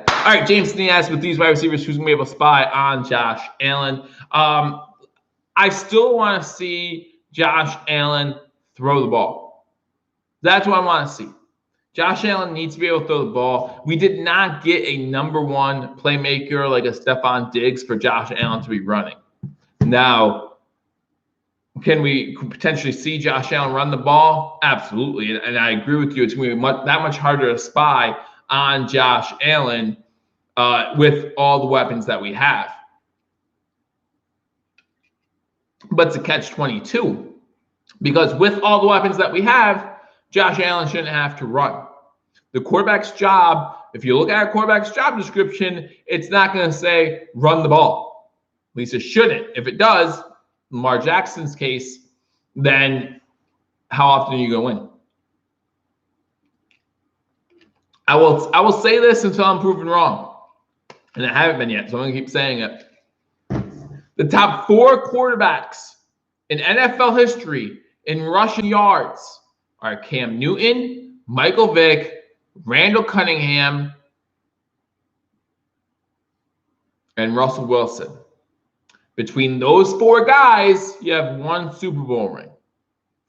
All right, James Sneed asked, with these wide receivers, who's going to be able to spy on Josh Allen? I still want to see Josh Allen throw the ball. That's what I want to see. Josh Allen needs to be able to throw the ball. We did not get a number one playmaker like a Stephon Diggs for Josh Allen to be running. Now, can we potentially see Josh Allen run the ball? Absolutely. And I agree with you. It's going to be that much harder to spy on Josh Allen with all the weapons that we have. But it's a catch-22. Because with all the weapons that we have, Josh Allen shouldn't have to run. The quarterback's job, if you look at a quarterback's job description, it's not going to say run the ball. At least it shouldn't. If it does, Lamar Jackson's case, then how often are you going to win? I will say this until I'm proven wrong. And I haven't been yet, so I'm going to keep saying it. The top 4 quarterbacks in NFL history in rushing yards are Cam Newton, Michael Vick, Randall Cunningham, and Russell Wilson. Between those 4 guys, you have 1 Super Bowl ring.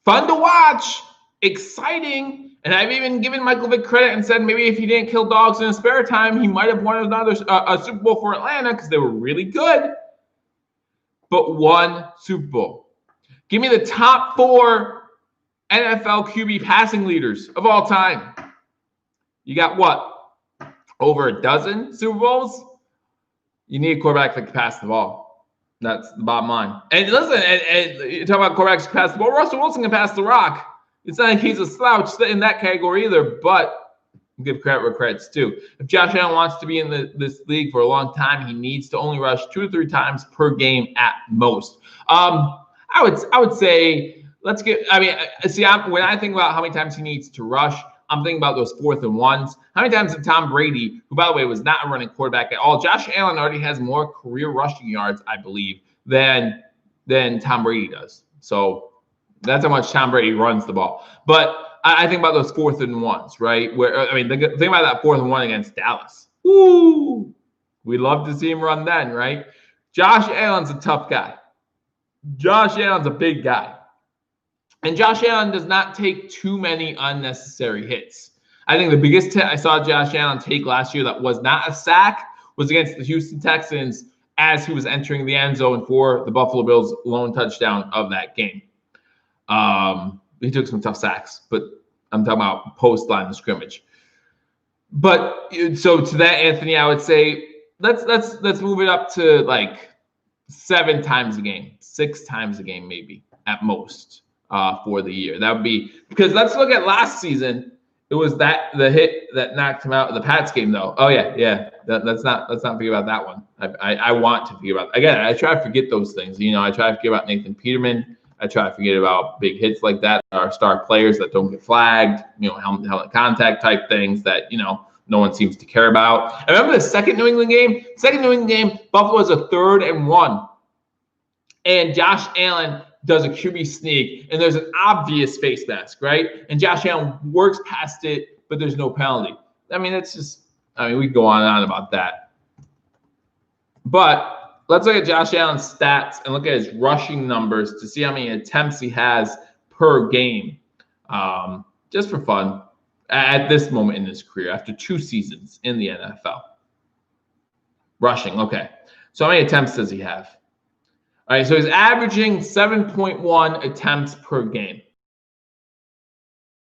Fun to watch, exciting, and I've even given Michael Vick credit and said maybe if he didn't kill dogs in his spare time, he might have won another a Super Bowl for Atlanta because they were really good. But 1 Super Bowl. Give me the top 4 NFL QB passing leaders of all time. You got what? Over a dozen Super Bowls? You need a quarterback that can pass the ball. That's the bottom line. And listen, and you talk about quarterbacks who pass the ball. Russell Wilson can pass the rock. It's not like he's a slouch in that category either, but give credit where credit's due. If Josh Allen wants to be in this league for a long time, he needs to only rush 2 or 3 times per game at most. I would say when I think about how many times he needs to rush, I'm thinking about those 4th and 1s. How many times did Tom Brady, who, by the way, was not a running quarterback at all, Josh Allen already has more career rushing yards, I believe, than Tom Brady does. So that's how much Tom Brady runs the ball. But I think about those 4th and 1s, right? Where, I mean, think about that 4th and 1 against Dallas. Woo! We love to see him run then, right? Josh Allen's a tough guy. Josh Allen's a big guy. And Josh Allen does not take too many unnecessary hits. I think the biggest hit I saw Josh Allen take last year that was not a sack was against the Houston Texans as he was entering the end zone for the Buffalo Bills' lone touchdown of that game. He took some tough sacks, but I'm talking about post line of scrimmage. But so to that, Anthony, I would say let's move it up to like 7 times a game, 6 times a game, maybe at most for the year. That would be because let's look at last season. It was the hit that knocked him out of the Pats game, though. Oh yeah. Let's not forget about that one. I want to forget about. Again, I try to forget those things. I try to forget about Nathan Peterman. I try to forget about big hits like that. Our star players that don't get flagged. Helmet contact type things that no one seems to care about. I remember the second New England game. Buffalo was a 3rd and 1, and Josh Allen does a QB sneak, and there's an obvious face mask, right? And Josh Allen works past it, but there's no penalty. I mean, it's just, we can go on and on about that. But let's look at Josh Allen's stats and look at his rushing numbers to see how many attempts he has per game, just for fun, at this moment in his career, after 2 seasons in the NFL. Rushing, okay. So how many attempts does he have? All right, so he's averaging 7.1 attempts per game.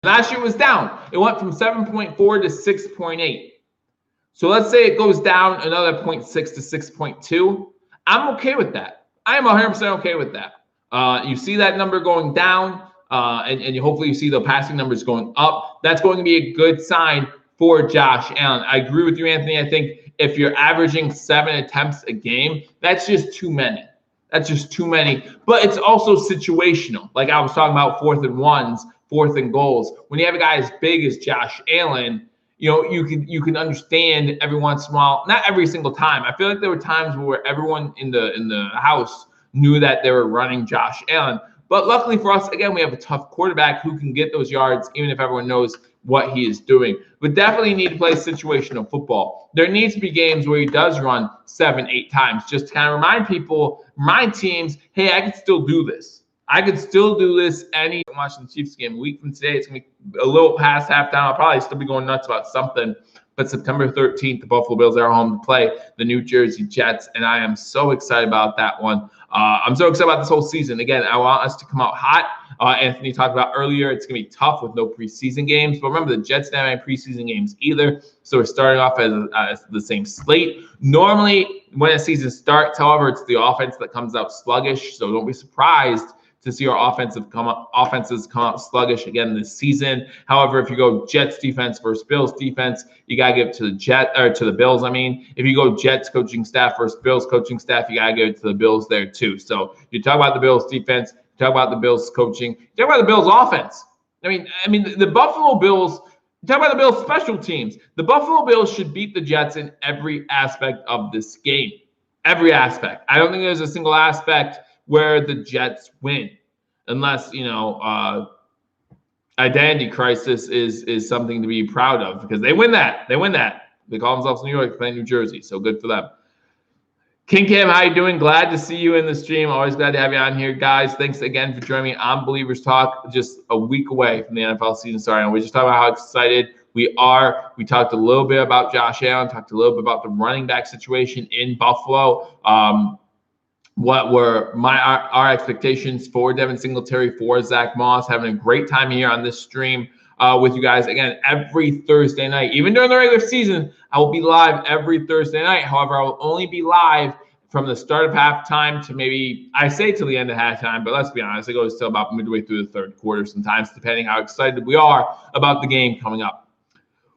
Last year was down. It went from 7.4 to 6.8. So let's say it goes down another 0.6 to 6.2. I'm okay with that. I am 100% okay with that. You see that number going down, and hopefully you see the passing numbers going up. That's going to be a good sign for Josh Allen. I agree with you, Anthony. I think if you're averaging 7 attempts a game, that's just too many. That's just too many. But it's also situational. Like I was talking about 4th and 1s, 4th and goals. When you have a guy as big as Josh Allen, you can understand every once in a while, not every single time. I feel like there were times where everyone in the house knew that they were running Josh Allen. But luckily for us, again, we have a tough quarterback who can get those yards, even if everyone knows what he is doing. But definitely need to play situational football. There needs to be games where he does run 7, 8 times, just to kind of remind teams, hey, I can still do this. I could still do this. I'm watching the Chiefs game a week from today. It's going to be a little past halftime. I'll probably still be going nuts about something. But September 13th, the Buffalo Bills are home to play the New Jersey Jets, and I am so excited about that one. I'm so excited about this whole season. Again, I want us to come out hot. Anthony talked about earlier, it's going to be tough with no preseason games. But remember, the Jets don't have any preseason games either. So we're starting off as the same slate. Normally, when a season starts, however, it's the offense that comes out sluggish. So don't be surprised to see our offenses come out sluggish again this season. However, if you go Jets defense versus Bills defense, you gotta give it to the Bills. If you go Jets coaching staff versus Bills coaching staff, you gotta give it to the Bills there too. So you talk about the Bills defense, you talk about the Bills coaching, you talk about the Bills offense. The Buffalo Bills. You talk about the Bills special teams. The Buffalo Bills should beat the Jets in every aspect of this game. Every aspect. I don't think there's a single aspect where the Jets win, unless identity crisis is something to be proud of, because they win that. They call themselves New York, playing New Jersey, so good for them. King Cam, how you doing? Glad to see you in the stream. Always glad to have you on here, guys. Thanks again for joining me on Believers Talk. Just a week away from the NFL season starting. We're just talking about how excited we are. We talked a little bit about Josh Allen, talked a little bit about the running back situation in Buffalo. What were our expectations for Devin Singletary, for Zach Moss? Having a great time here on this stream with you guys. Again, every Thursday night, even during the regular season, I will be live every Thursday night. However, I will only be live from the start of halftime to maybe, I say till the end of halftime, but let's be honest, it goes till about midway through the third quarter sometimes, depending how excited we are about the game coming up.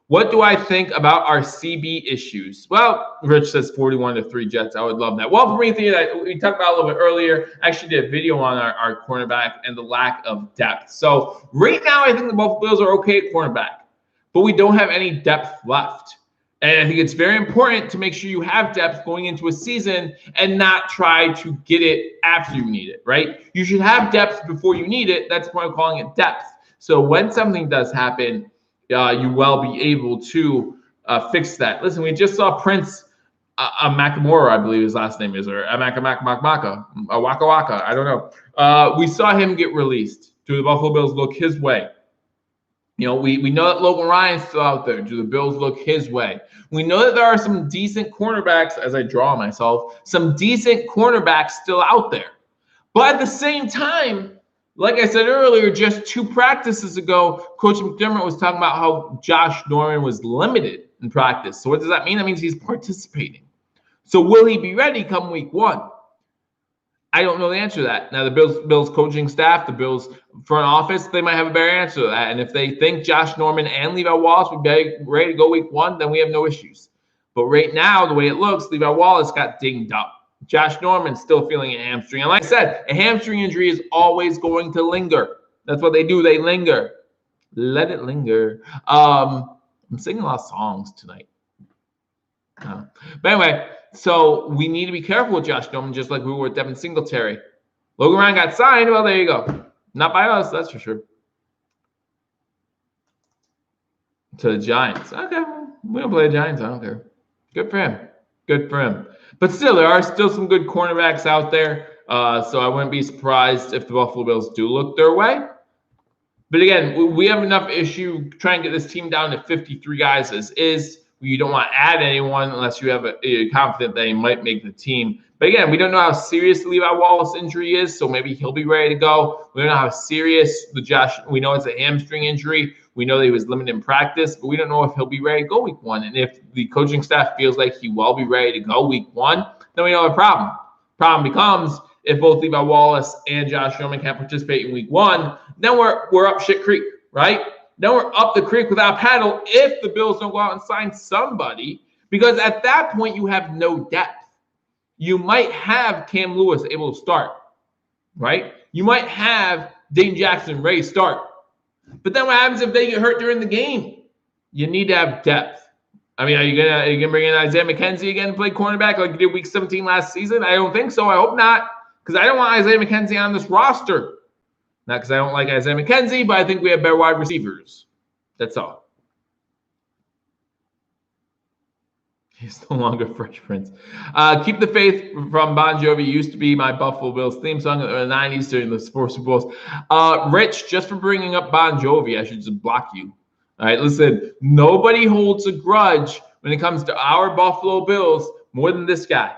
What do I think about our CB issues? Well, Rich says 41-3 Jets. I would love that. Well, for me, we talked about a little bit earlier. I actually did a video on our cornerback and the lack of depth. So right now, I think the Buffalo Bills are okay at cornerback. but we don't have any depth left. And I think it's very important to make sure you have depth going into a season and not try to get it after you need it, right? You should have depth before you need it. That's why I'm calling it depth. So when something does happen, you will be able to fix that. Listen, we just saw Prince Makamura, I believe his last name is, or Waka Waka, I don't know. We saw him get released. Do the Buffalo Bills look his way? You know, we know that Logan Ryan's still out there. Do the Bills look his way? We know that there are some decent cornerbacks, as I draw myself, some decent cornerbacks still out there. But at the same time, like I said earlier, just 2 practices ago, Coach McDermott was talking about how Josh Norman was limited in practice. So what does that mean? That means he's participating. So will he be ready come week 1? I don't know the answer to that. Now, the Bills coaching staff, the Bills front office, they might have a better answer to that. And if they think Josh Norman and Levi Wallace would be ready to go week 1, then we have no issues. But right now, the way it looks, Levi Wallace got dinged up. Josh Norman's still feeling a hamstring. And like I said, a hamstring injury is always going to linger. That's what they do. They linger. Let it linger. I'm singing a lot of songs tonight. But anyway, so we need to be careful with Josh Norman, just like we were with Devin Singletary. Logan Ryan got signed. Well, there you go. Not by us, that's for sure. To the Giants. Okay, we don't play the Giants. I don't care. Good for him. Good for him. But still, there are still some good cornerbacks out there. So I wouldn't be surprised if the Buffalo Bills do look their way. But again, we have enough issue trying to get this team down to 53 guys as is. You don't want to add anyone unless you have you're confident that he might make the team. But again, we don't know how serious the Levi Wallace injury is, so maybe he'll be ready to go. We don't know how serious the Josh. We know it's a hamstring injury. We know that he was limited in practice, but we don't know if he'll be ready to go week 1. And if the coaching staff feels like he will be ready to go week 1, then we don't have a problem. Problem becomes if both Levi Wallace and Josh Norman can't participate in week 1, then we're up shit creek, right? Then we're up the creek without paddle if the Bills don't go out and sign somebody, because at that point you have no depth. You might have Cam Lewis able to start, right? You might have Dane Jackson ready to start. But then what happens if they get hurt during the game? You need to have depth. I mean, are you gonna bring in Isaiah McKenzie again to play cornerback like you did week 17 last season? I don't think so. I hope not, because I don't want Isaiah McKenzie on this roster. Not because I don't like Isaiah McKenzie, but I think we have better wide receivers. That's all. He's no longer Fresh Prince. Keep the Faith from Bon Jovi used to be my Buffalo Bills theme song in the 90s during the four Super Bowls. Rich, just for bringing up Bon Jovi, I should just block you. All right, listen, nobody holds a grudge when it comes to our Buffalo Bills more than this guy.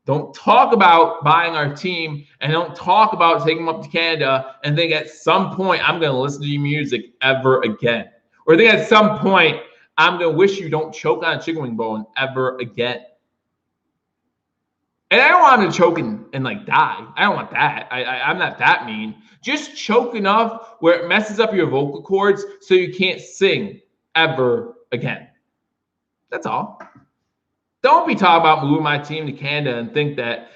Don't talk about buying our team, and don't talk about taking them up to Canada and think at some point I'm going to listen to your music ever again. Or think at some point I'm going to wish you don't choke on a chicken wing bone ever again. And I don't want him to choke and like die. I don't want that. I'm not that mean. Just choke enough where it messes up your vocal cords so you can't sing ever again. That's all. Don't be talking about moving my team to Canada and think that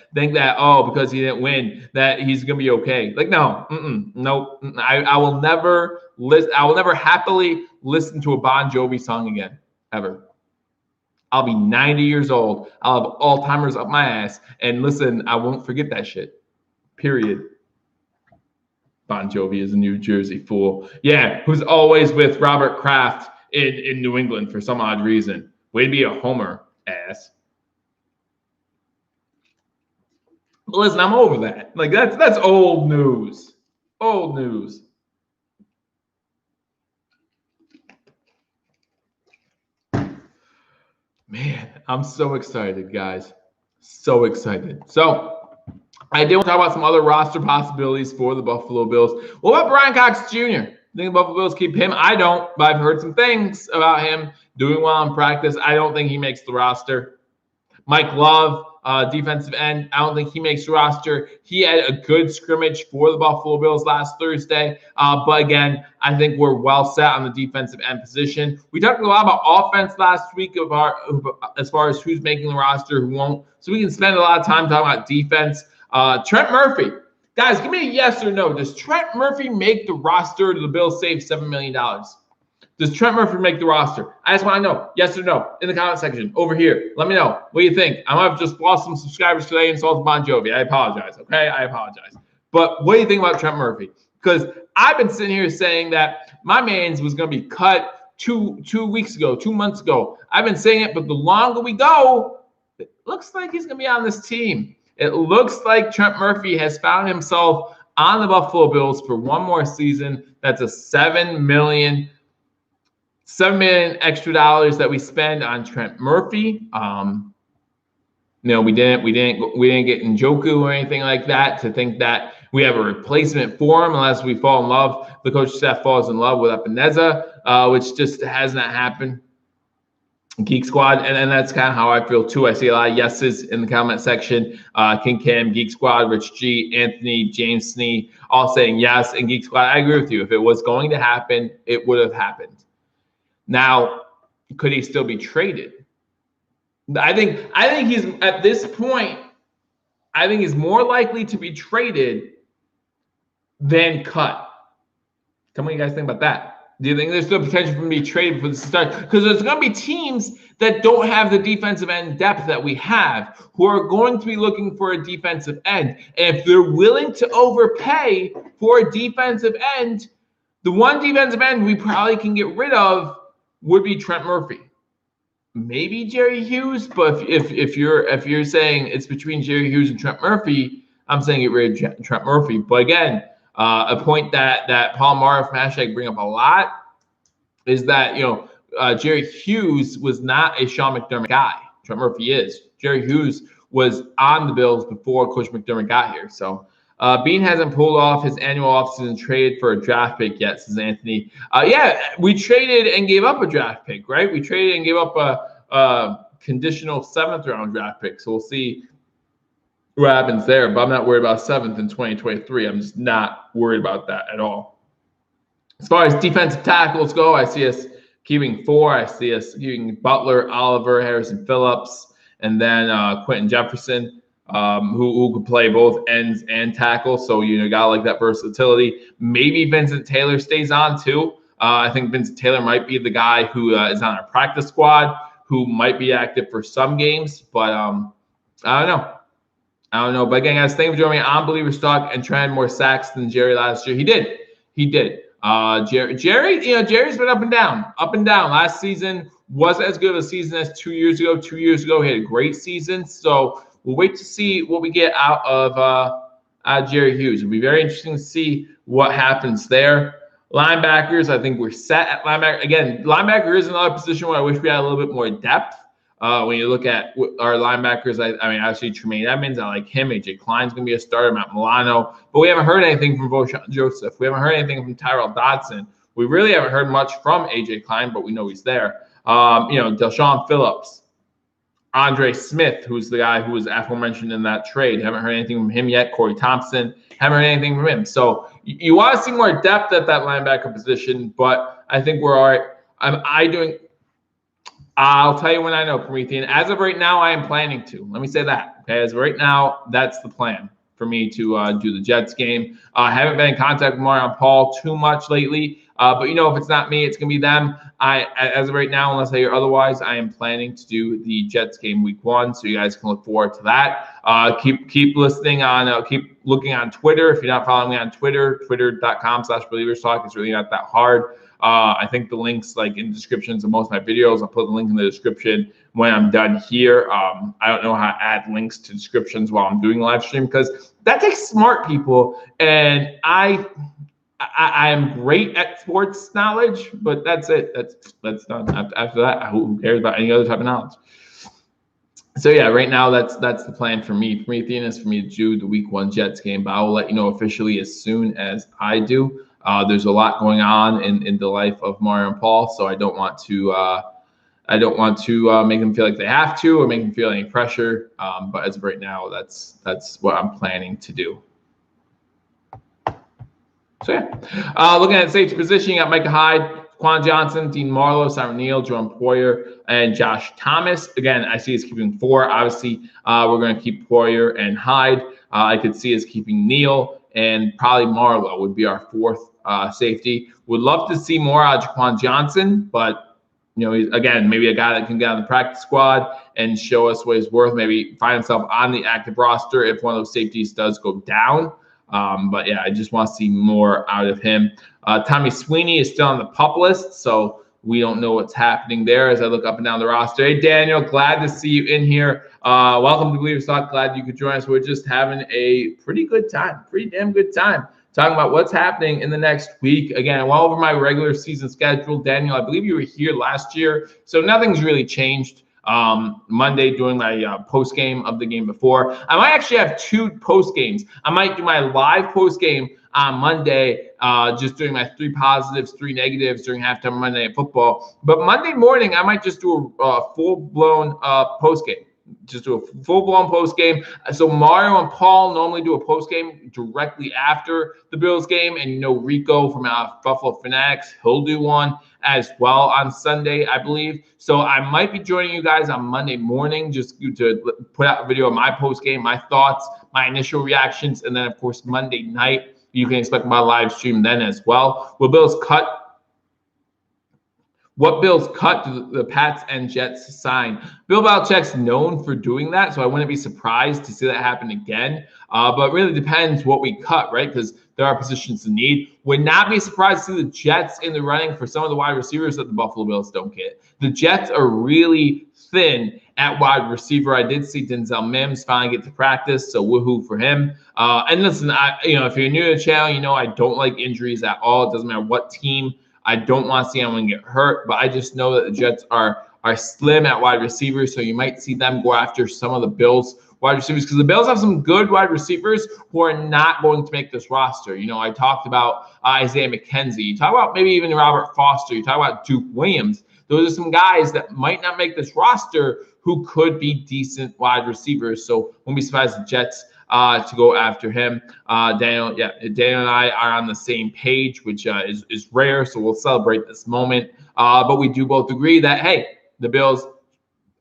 oh, because he didn't win that he's gonna be okay. Like no, nope. I will never happily listen to a Bon Jovi song again ever. I'll be 90 years old. I'll have Alzheimer's up my ass, and listen, I won't forget that shit. Period. Bon Jovi is a New Jersey fool. Yeah, who's always with Robert Kraft in New England for some odd reason. Way to be a homer. Ass. But listen, I'm over that. Like that's old news. Old news. Man, I'm so excited, guys. So excited. So I did want to talk about some other roster possibilities for the Buffalo Bills. What about Brian Cox Jr.? Think the Buffalo Bills keep him? I don't, but I've heard some things about him doing well in practice. I don't think he makes the roster. Mike Love, defensive end, I don't think he makes the roster. He had a good scrimmage for the Buffalo Bills last Thursday. But again, I think we're well set on the defensive end position. We talked a lot about offense last week as far as who's making the roster, who won't. So we can spend a lot of time talking about defense. Trent Murphy. Guys, give me a yes or no. Does Trent Murphy make the roster? Do the Bills save $7 million? Does Does Trent Murphy make the roster? I just want to know, yes or no, in the comment section over here. Let me know. What do you think? I might have just lost some subscribers today and insulted Bon Jovi. I apologize, okay? I apologize. But what do you think about Trent Murphy? Because I've been sitting here saying that my man's was going to be cut two weeks ago, 2 months ago. I've been saying it, but the longer we go, it looks like he's going to be on this team. It looks like Trent Murphy has found himself on the Buffalo Bills for one more season. That's a $7 million extra dollars that we spend on Trent Murphy. We didn't get Njoku or anything like that to think that we have a replacement for him unless we fall in love. The coaching staff falls in love with Epineza, which just has not happened. Geek Squad, and that's kind of how I feel too. I see a lot of yeses in the comment section. King Cam, Geek Squad, Rich G, Anthony, James Snee, all saying yes. And Geek Squad, I agree with you. If it was going to happen, it would have happened. Now, could he still be traded? I think he's at this point. I think he's more likely to be traded than cut. Tell me what you guys think about that. Do you think there's still potential for him to be traded before the start? Because there's going to be teams that don't have the defensive end depth that we have, who are going to be looking for a defensive end. And if they're willing to overpay for a defensive end, the one defensive end we probably can get rid of would be Trent Murphy. Maybe Jerry Hughes, but if you're saying it's between Jerry Hughes and Trent Murphy, I'm saying get rid of Trent Murphy. But again, a point that Paul Mara from Hashtag bring up a lot is that Jerry Hughes was not a Sean McDermott guy. Trent Murphy is. Jerry Hughes was on the Bills before Coach McDermott got here. So Bean hasn't pulled off his annual offseason trade for a draft pick yet, says Anthony. Yeah, we traded and gave up a draft pick, right? We traded and gave up a conditional 7th round draft pick. So we'll see what happens there. But I'm not worried about 7th in 2023. I'm just not worried about that at all. As far as defensive tackles go, I see us keeping 4. I see us keeping Butler, Oliver, Harrison Phillips, and then Quentin Jefferson. Who could play both ends and tackle. So, got like that versatility. Maybe Vincent Taylor stays on too. I think Vincent Taylor might be the guy who is on our practice squad, who might be active for some games. But I don't know. But again, guys, thank you for joining me on Billievers Talk and trying more sacks than Jerry last year. He did. Jerry's been up and down. Last season wasn't as good of a season as 2 years ago. 2 years ago, he had a great season. So we'll wait to see what we get out of Jerry Hughes. It'll be very interesting to see what happens there. Linebackers, I think we're set at linebacker. Again, linebacker is another position where I wish we had a little bit more depth. When you look at our linebackers, obviously Tremaine Edmonds, I like him. AJ Klein's going to be a starter, Matt Milano. But we haven't heard anything from Voshon Joseph. We haven't heard anything from Tyrell Dodson. We really haven't heard much from AJ Klein, but we know he's there. Deshaun Phillips, Andre Smith, who's the guy who was aforementioned in that trade. Haven't heard anything from him yet. Corey Thompson, haven't heard anything from him. So you want to see more depth at that linebacker position, but I think we're all right. I'll tell you when I know, Promethean. As of right now, I am planning to. Let me say that. Okay, as of right now, that's the plan for me to do the Jets game. I haven't been in contact with Marion Paul too much lately, but if it's not me, it's gonna be them. As of right now, unless I hear otherwise, I am planning to do the Jets game week 1, so you guys can look forward to that. Keep listening on, keep looking on Twitter. If you're not following me on Twitter, twitter.com/Billievers Talk. It's really not that hard. I think the links in descriptions of most of my videos. I'll put the link in the description when I'm done here. I don't know how to add links to descriptions while I'm doing live stream because that takes smart people, and I am great at sports knowledge, but that's it. That's done. After that, who cares about any other type of knowledge? So yeah, right now that's the plan for me. Promethean is for me to do the week 1 Jets game, but I will let you know officially as soon as I do. There's a lot going on in the life of Mario and Paul, so I don't want to make them feel like they have to or make them feel any pressure. But as of right now, that's what I'm planning to do. So yeah, looking at safety position, you got Micah Hyde, Quan Johnson, Dean Marlowe, Simon Neal, Jerome Poyer, and Josh Thomas. Again, I see us keeping 4. Obviously, we're going to keep Poyer and Hyde. I could see us keeping Neal, and probably Marlowe would be our 4th safety. Would love to see more out of Jaquan Johnson, but he's, again, maybe a guy that can get on the practice squad and show us what he's worth, maybe find himself on the active roster if one of those safeties does go down. But yeah, I just want to see more out of him. Tommy Sweeney is still on the PUP list, so we don't know what's happening there as I look up and down the roster. Hey, Daniel, glad to see you in here. Welcome to Billievers Talk. Glad you could join us. We're just having a pretty good time, pretty damn good time, talking about what's happening in the next week. Again, well over my regular season schedule. Daniel, I believe you were here last year, so nothing's really changed. Monday doing my post game of the game before. I might actually have 2 post games. I might do my live post game on Monday, just doing my 3 positives, 3 negatives during halftime Monday Night Football. But Monday morning, I might just do a full-blown post game. Just do a full-blown post game. So Mario and Paul normally do a post game directly after the Bills game, and Rico from Buffalo Fanatics, he'll do one as well on Sunday, I believe. So I might be joining you guys on Monday morning just to put out a video of my post game, my thoughts, my initial reactions, and then of course Monday night you can expect my live stream then as well. What Bills cut do the Pats and Jets sign? Bill Belichick's known for doing that, so I wouldn't be surprised to see that happen again. But really depends what we cut, right? Because there are positions to need. Would not be surprised to see the Jets in the running for some of the wide receivers that the Buffalo Bills don't get. The Jets are really thin at wide receiver. I did see Denzel Mims finally get to practice, so woohoo for him. And listen, if you're new to the channel, I don't like injuries at all. It doesn't matter what team. I don't want to see anyone get hurt, but I just know that the Jets are slim at wide receivers, so you might see them go after some of the Bills wide receivers because the Bills have some good wide receivers who are not going to make this roster. I talked about Isaiah McKenzie. You talk about maybe even Robert Foster. You talk about Duke Williams. Those are some guys that might not make this roster who could be decent wide receivers. So won't be surprised the Jets to go after him. Daniel and I are on the same page, which is rare, so we'll celebrate this moment. But we do both agree that, hey, the Bills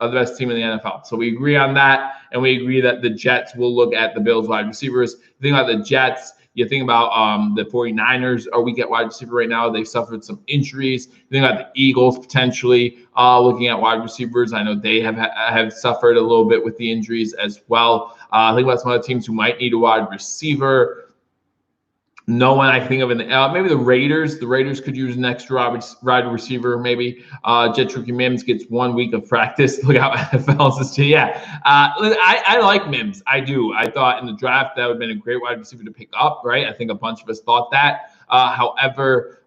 are the best team in the NFL. So we agree on that, and we agree that the Jets will look at the Bills wide receivers. Think about the Jets. You think about the 49ers are weak at wide receiver right now. They've suffered some injuries. You think about the Eagles potentially looking at wide receivers. I know they have suffered a little bit with the injuries as well. Think about some other teams who might need a wide receiver. No one I can think of maybe the Raiders. The Raiders could use an extra wide receiver. Maybe Jetruki Mims gets 1 week of practice. Look how NFL is. Yeah, I like Mims. I do. I thought in the draft that would have been a great wide receiver to pick up. Right. I think a bunch of us thought that. However,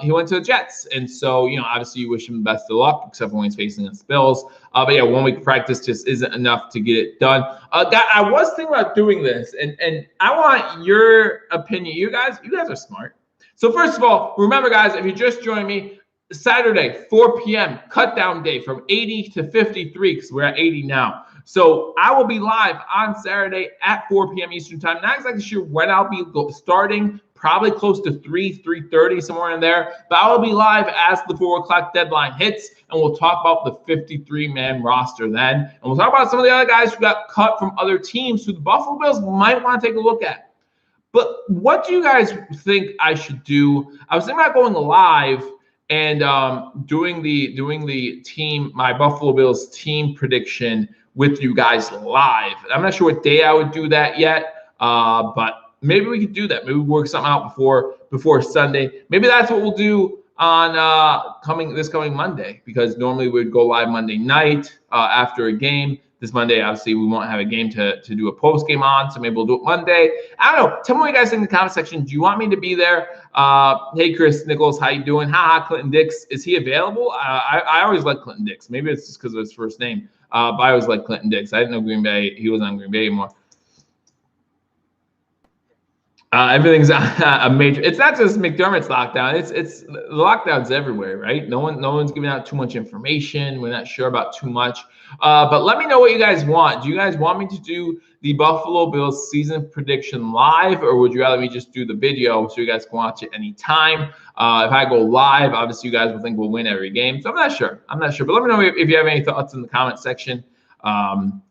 he went to the Jets, and so obviously you wish him the best of luck, except for when he's facing against Bills. But yeah, 1 week of practice just isn't enough to get it done. I was thinking about doing this, and I want your opinion. You guys are smart. So first of all, remember, guys, if you just joined me, Saturday 4 p.m. cut down day from 80 to 53 because we're at 80 now. So I will be live on Saturday at 4 p.m. Eastern time. Not exactly sure when I'll be starting. Probably close to 3:30, somewhere in there. But I will be live as the 4 o'clock deadline hits, and we'll talk about the 53-man roster then. And we'll talk about some of the other guys who got cut from other teams who the Buffalo Bills might want to take a look at. But what do you guys think I should do? I was thinking about going live and doing the team, my Buffalo Bills team prediction with you guys live. I'm not sure what day I would do that yet, but maybe we could do that. Maybe we work something out before Sunday. Maybe that's what we'll do on this coming Monday, because normally we'd go live Monday night after a game. This Monday, obviously, we won't have a game to do a post game on, so maybe we'll do it Monday. I don't know. Tell me what you guys think in the comment section. Do you want me to be there? Hey, Chris Nichols, how you doing? Clinton Dix, is he available? I always like Clinton Dix. Maybe it's just because of his first name, but I always like Clinton Dix. I didn't know Green Bay. He wasn't on Green Bay anymore. Everything's a major. It's not just McDermott's lockdown. It's the lockdowns everywhere, right? No one's giving out too much information. We're not sure about too much. But let me know what you guys want. Do you guys want me to do the Buffalo Bills season prediction live, or would you rather me just do the video so you guys can watch it anytime? If I go live, obviously you guys will think we'll win every game. So I'm not sure. But let me know if you have any thoughts in the comment section.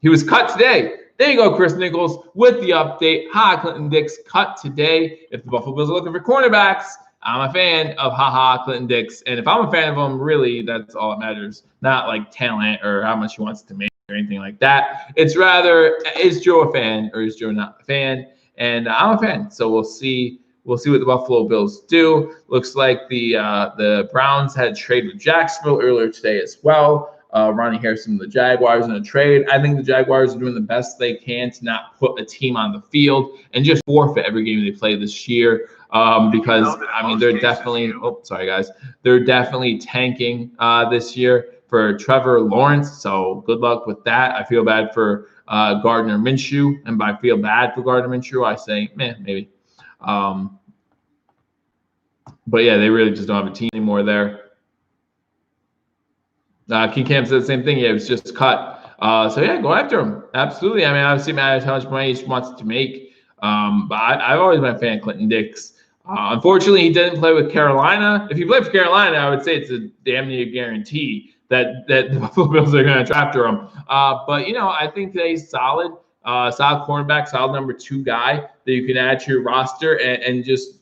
He was cut today. There you go, Chris Nichols, with the update. Clinton Dix cut today. If the Buffalo Bills are looking for cornerbacks, I'm a fan of Clinton Dix. And if I'm a fan of him, really, that's all that matters. Not like talent or how much he wants to make or anything like that. It's rather, is Joe a fan or is Joe not a fan? And I'm a fan. So we'll see. We'll see what the Buffalo Bills do. Looks like the Browns had a trade with Jacksonville earlier today as well. Ronnie Harrison, the Jaguars in a trade. I think the Jaguars are doing the best they can to not put a team on the field and just forfeit every game they play this year. Because I mean they're definitely sorry guys, they're definitely tanking this year for Trevor Lawrence. So good luck with that. I feel bad for Gardner Minshew, and by feel bad for Gardner Minshew, I say maybe. But yeah, they really just don't have a team anymore there. King Cam said the same thing. Yeah, it was just cut. So yeah, go after him. Absolutely. I mean, obviously, it matters how much money he wants to make. But I've always been a fan of Clinton Dix. Unfortunately, he didn't play with Carolina. If he played for Carolina, I would say it's a damn near guarantee that the Buffalo Bills are going to draft him. But you know, I think that he's solid. Solid cornerback, solid number 2 guy that you can add to your roster and just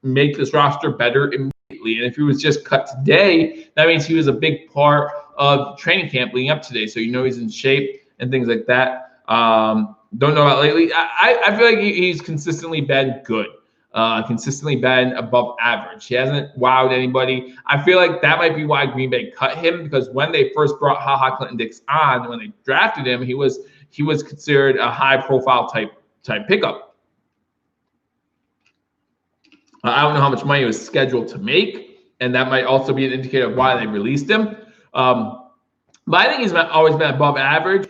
make this roster better immediately. And if he was just cut today, that means he was a big part of training camp leading up today. So you know he's in shape and things like that. Don't know about lately. I feel like he's consistently been good. Consistently been above average. He hasn't wowed anybody. I feel like that might be why Green Bay cut him, because when they first brought Clinton Dix on, when they drafted him, he was considered a high profile type pickup. I don't know how much money he was scheduled to make, and that might also be an indicator of why they released him. But I think he's always been above average.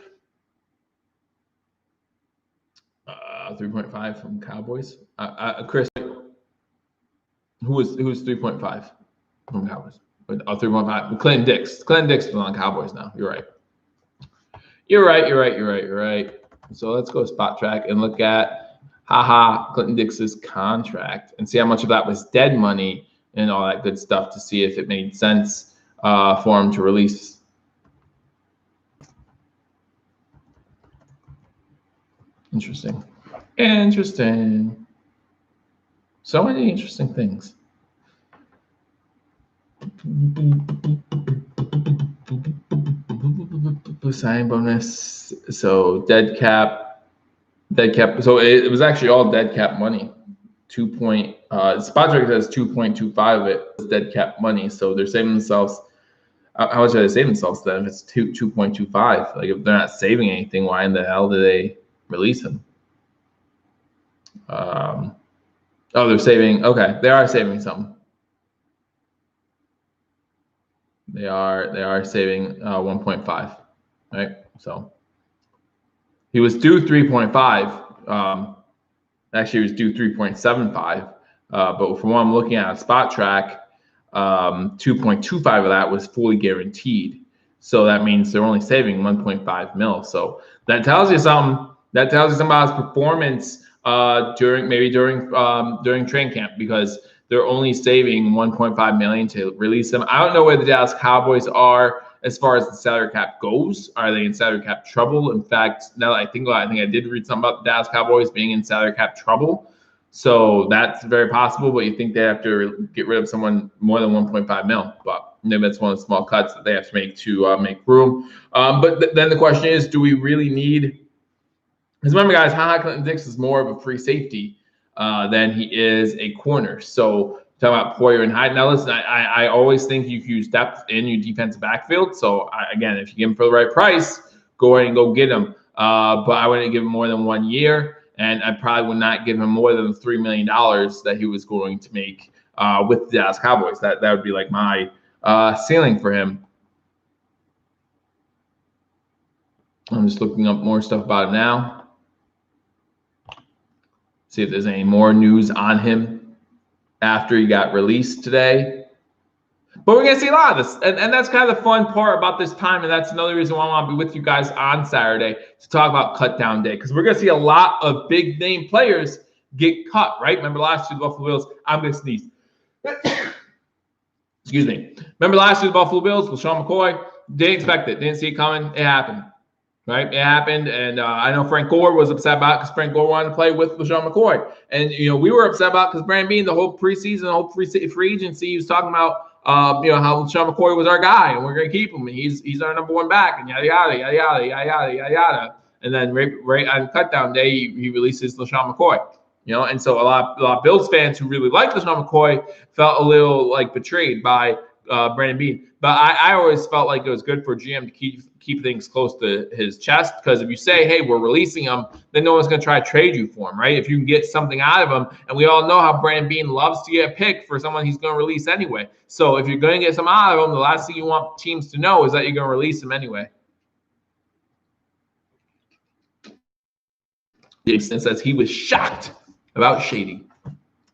3.5 from Cowboys. Chris, who was 3.5 from Cowboys? 3.5. Clinton Dix. Clinton Dix is on Cowboys now. You're right. You're right. So let's go spot track and look at Clinton Dix's contract and see how much of that was dead money and all that good stuff to see if it made sense for him to release. Interesting. So many interesting things. Sign bonus. So dead cap. So it was actually all dead cap money. Spot track says 2.25 of it was dead cap money. So they're saving themselves. How much are they saving themselves then? If it's 2.25, like if they're not saving anything, why in the hell did they release him? They're saving. Okay, they are saving something. They are saving 1.5, right? So he was due 3.5. Actually, he was due 3.75. But from what I'm looking at Spot Track, 2.25 of that was fully guaranteed. So that means they're only saving 1.5 mil. So that tells you something. That tells you something about his performance during training camp, because they're only saving 1.5 million to release him. I don't know where the Dallas Cowboys are as far as the salary cap goes. Are they in salary cap trouble? In fact, now that I think I did read something about the Dallas Cowboys being in salary cap trouble. So that's very possible, but you think they have to get rid of someone more than 1.5 mil. But maybe that's one of the small cuts that they have to make to make room. But then the question is, do we really need? Because remember, guys, Clinton Dix is more of a free safety than he is a corner. So talking about Poyer and Hyde. Now, listen, I always think you can use depth in your defensive backfield. So again, if you give him for the right price, go ahead and go get him. But I wouldn't give him more than 1 year. And I probably would not give him more than $3 million that he was going to make with the Dallas Cowboys. That would be like my ceiling for him. I'm just looking up more stuff about him now. See if there's any more news on him after he got released today. But we're going to see a lot of this. And that's kind of the fun part about this time. And that's another reason why I want to be with you guys on Saturday to talk about cut down day. Because we're going to see a lot of big name players get cut, right? Remember last year, the Buffalo Bills. I'm going to sneeze. Excuse me. Remember last year, the Buffalo Bills with Sean McCoy? Didn't expect it. Didn't see it coming. It happened. right? It happened, and I know Frank Gore was upset about it because Frank Gore wanted to play with LaShawn McCoy, and we were upset about because Brandon Beane, the whole preseason, the whole free agency, he was talking about how LaShawn McCoy was our guy, and we're going to keep him, and he's our number one back, and yada yada yada yada yada yada yada. And then right on cutdown day, he releases LaShawn McCoy. And so a lot of Bills fans who really like LaShawn McCoy felt a little like betrayed by Brandon Beane. But I always felt like it was good for GM to keep things close to his chest, because if you say, hey, we're releasing him, then no one's going to try to trade you for him, right? If you can get something out of him, and we all know how Brandon Beane loves to get a pick for someone he's going to release anyway. So if you're going to get something out of him, the last thing you want teams to know is that you're going to release him anyway. Jason says he was shocked about Shady.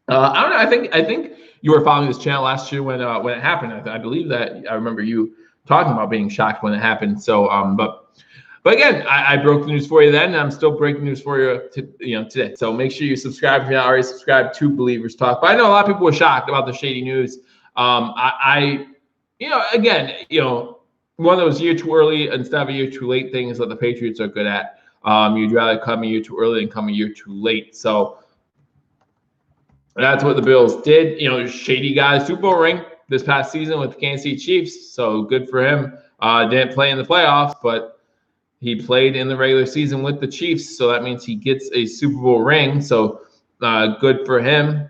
I don't know. I think you were following this channel last year when it happened. I believe that I remember you talking about being shocked when it happened. So, but again, I broke the news for you then, and I'm still breaking news for you today. So make sure you subscribe if you're not already subscribed to Believers Talk. But I know a lot of people were shocked about the Shady news. Again, one of those year too early instead of a year too late things that the Patriots are good at. You'd rather come a year too early than come a year too late. So that's what the Bills did. Shady got a Super Bowl ring this past season with the Kansas City Chiefs, so good for him. Didn't play in the playoffs, but he played in the regular season with the Chiefs, so that means he gets a Super Bowl ring. So good for him.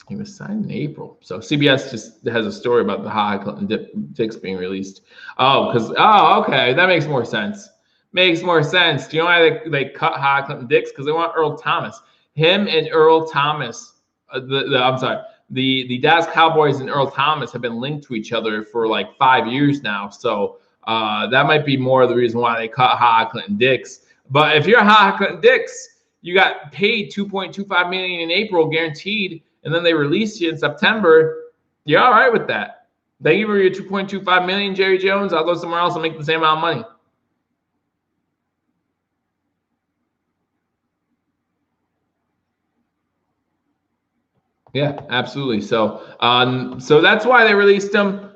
He was signed in April. So CBS just has a story about the Ha Clinton Dix being released. Okay, that makes more sense. Makes more sense. Do you know why they cut Ha Clinton Dix? Because they want Earl Thomas. Him and Earl Thomas, the Dallas Cowboys and Earl Thomas have been linked to each other for like 5 years now. So that might be more of the reason why they cut Ha Clinton Dix. But if you're Ha Clinton Dix, you got paid $2.25 million in April guaranteed, and then they released you in September. You're all right with that. Thank you for your $2.25 million, Jerry Jones. I'll go somewhere else and make the same amount of money. Yeah, absolutely. So that's why they released him.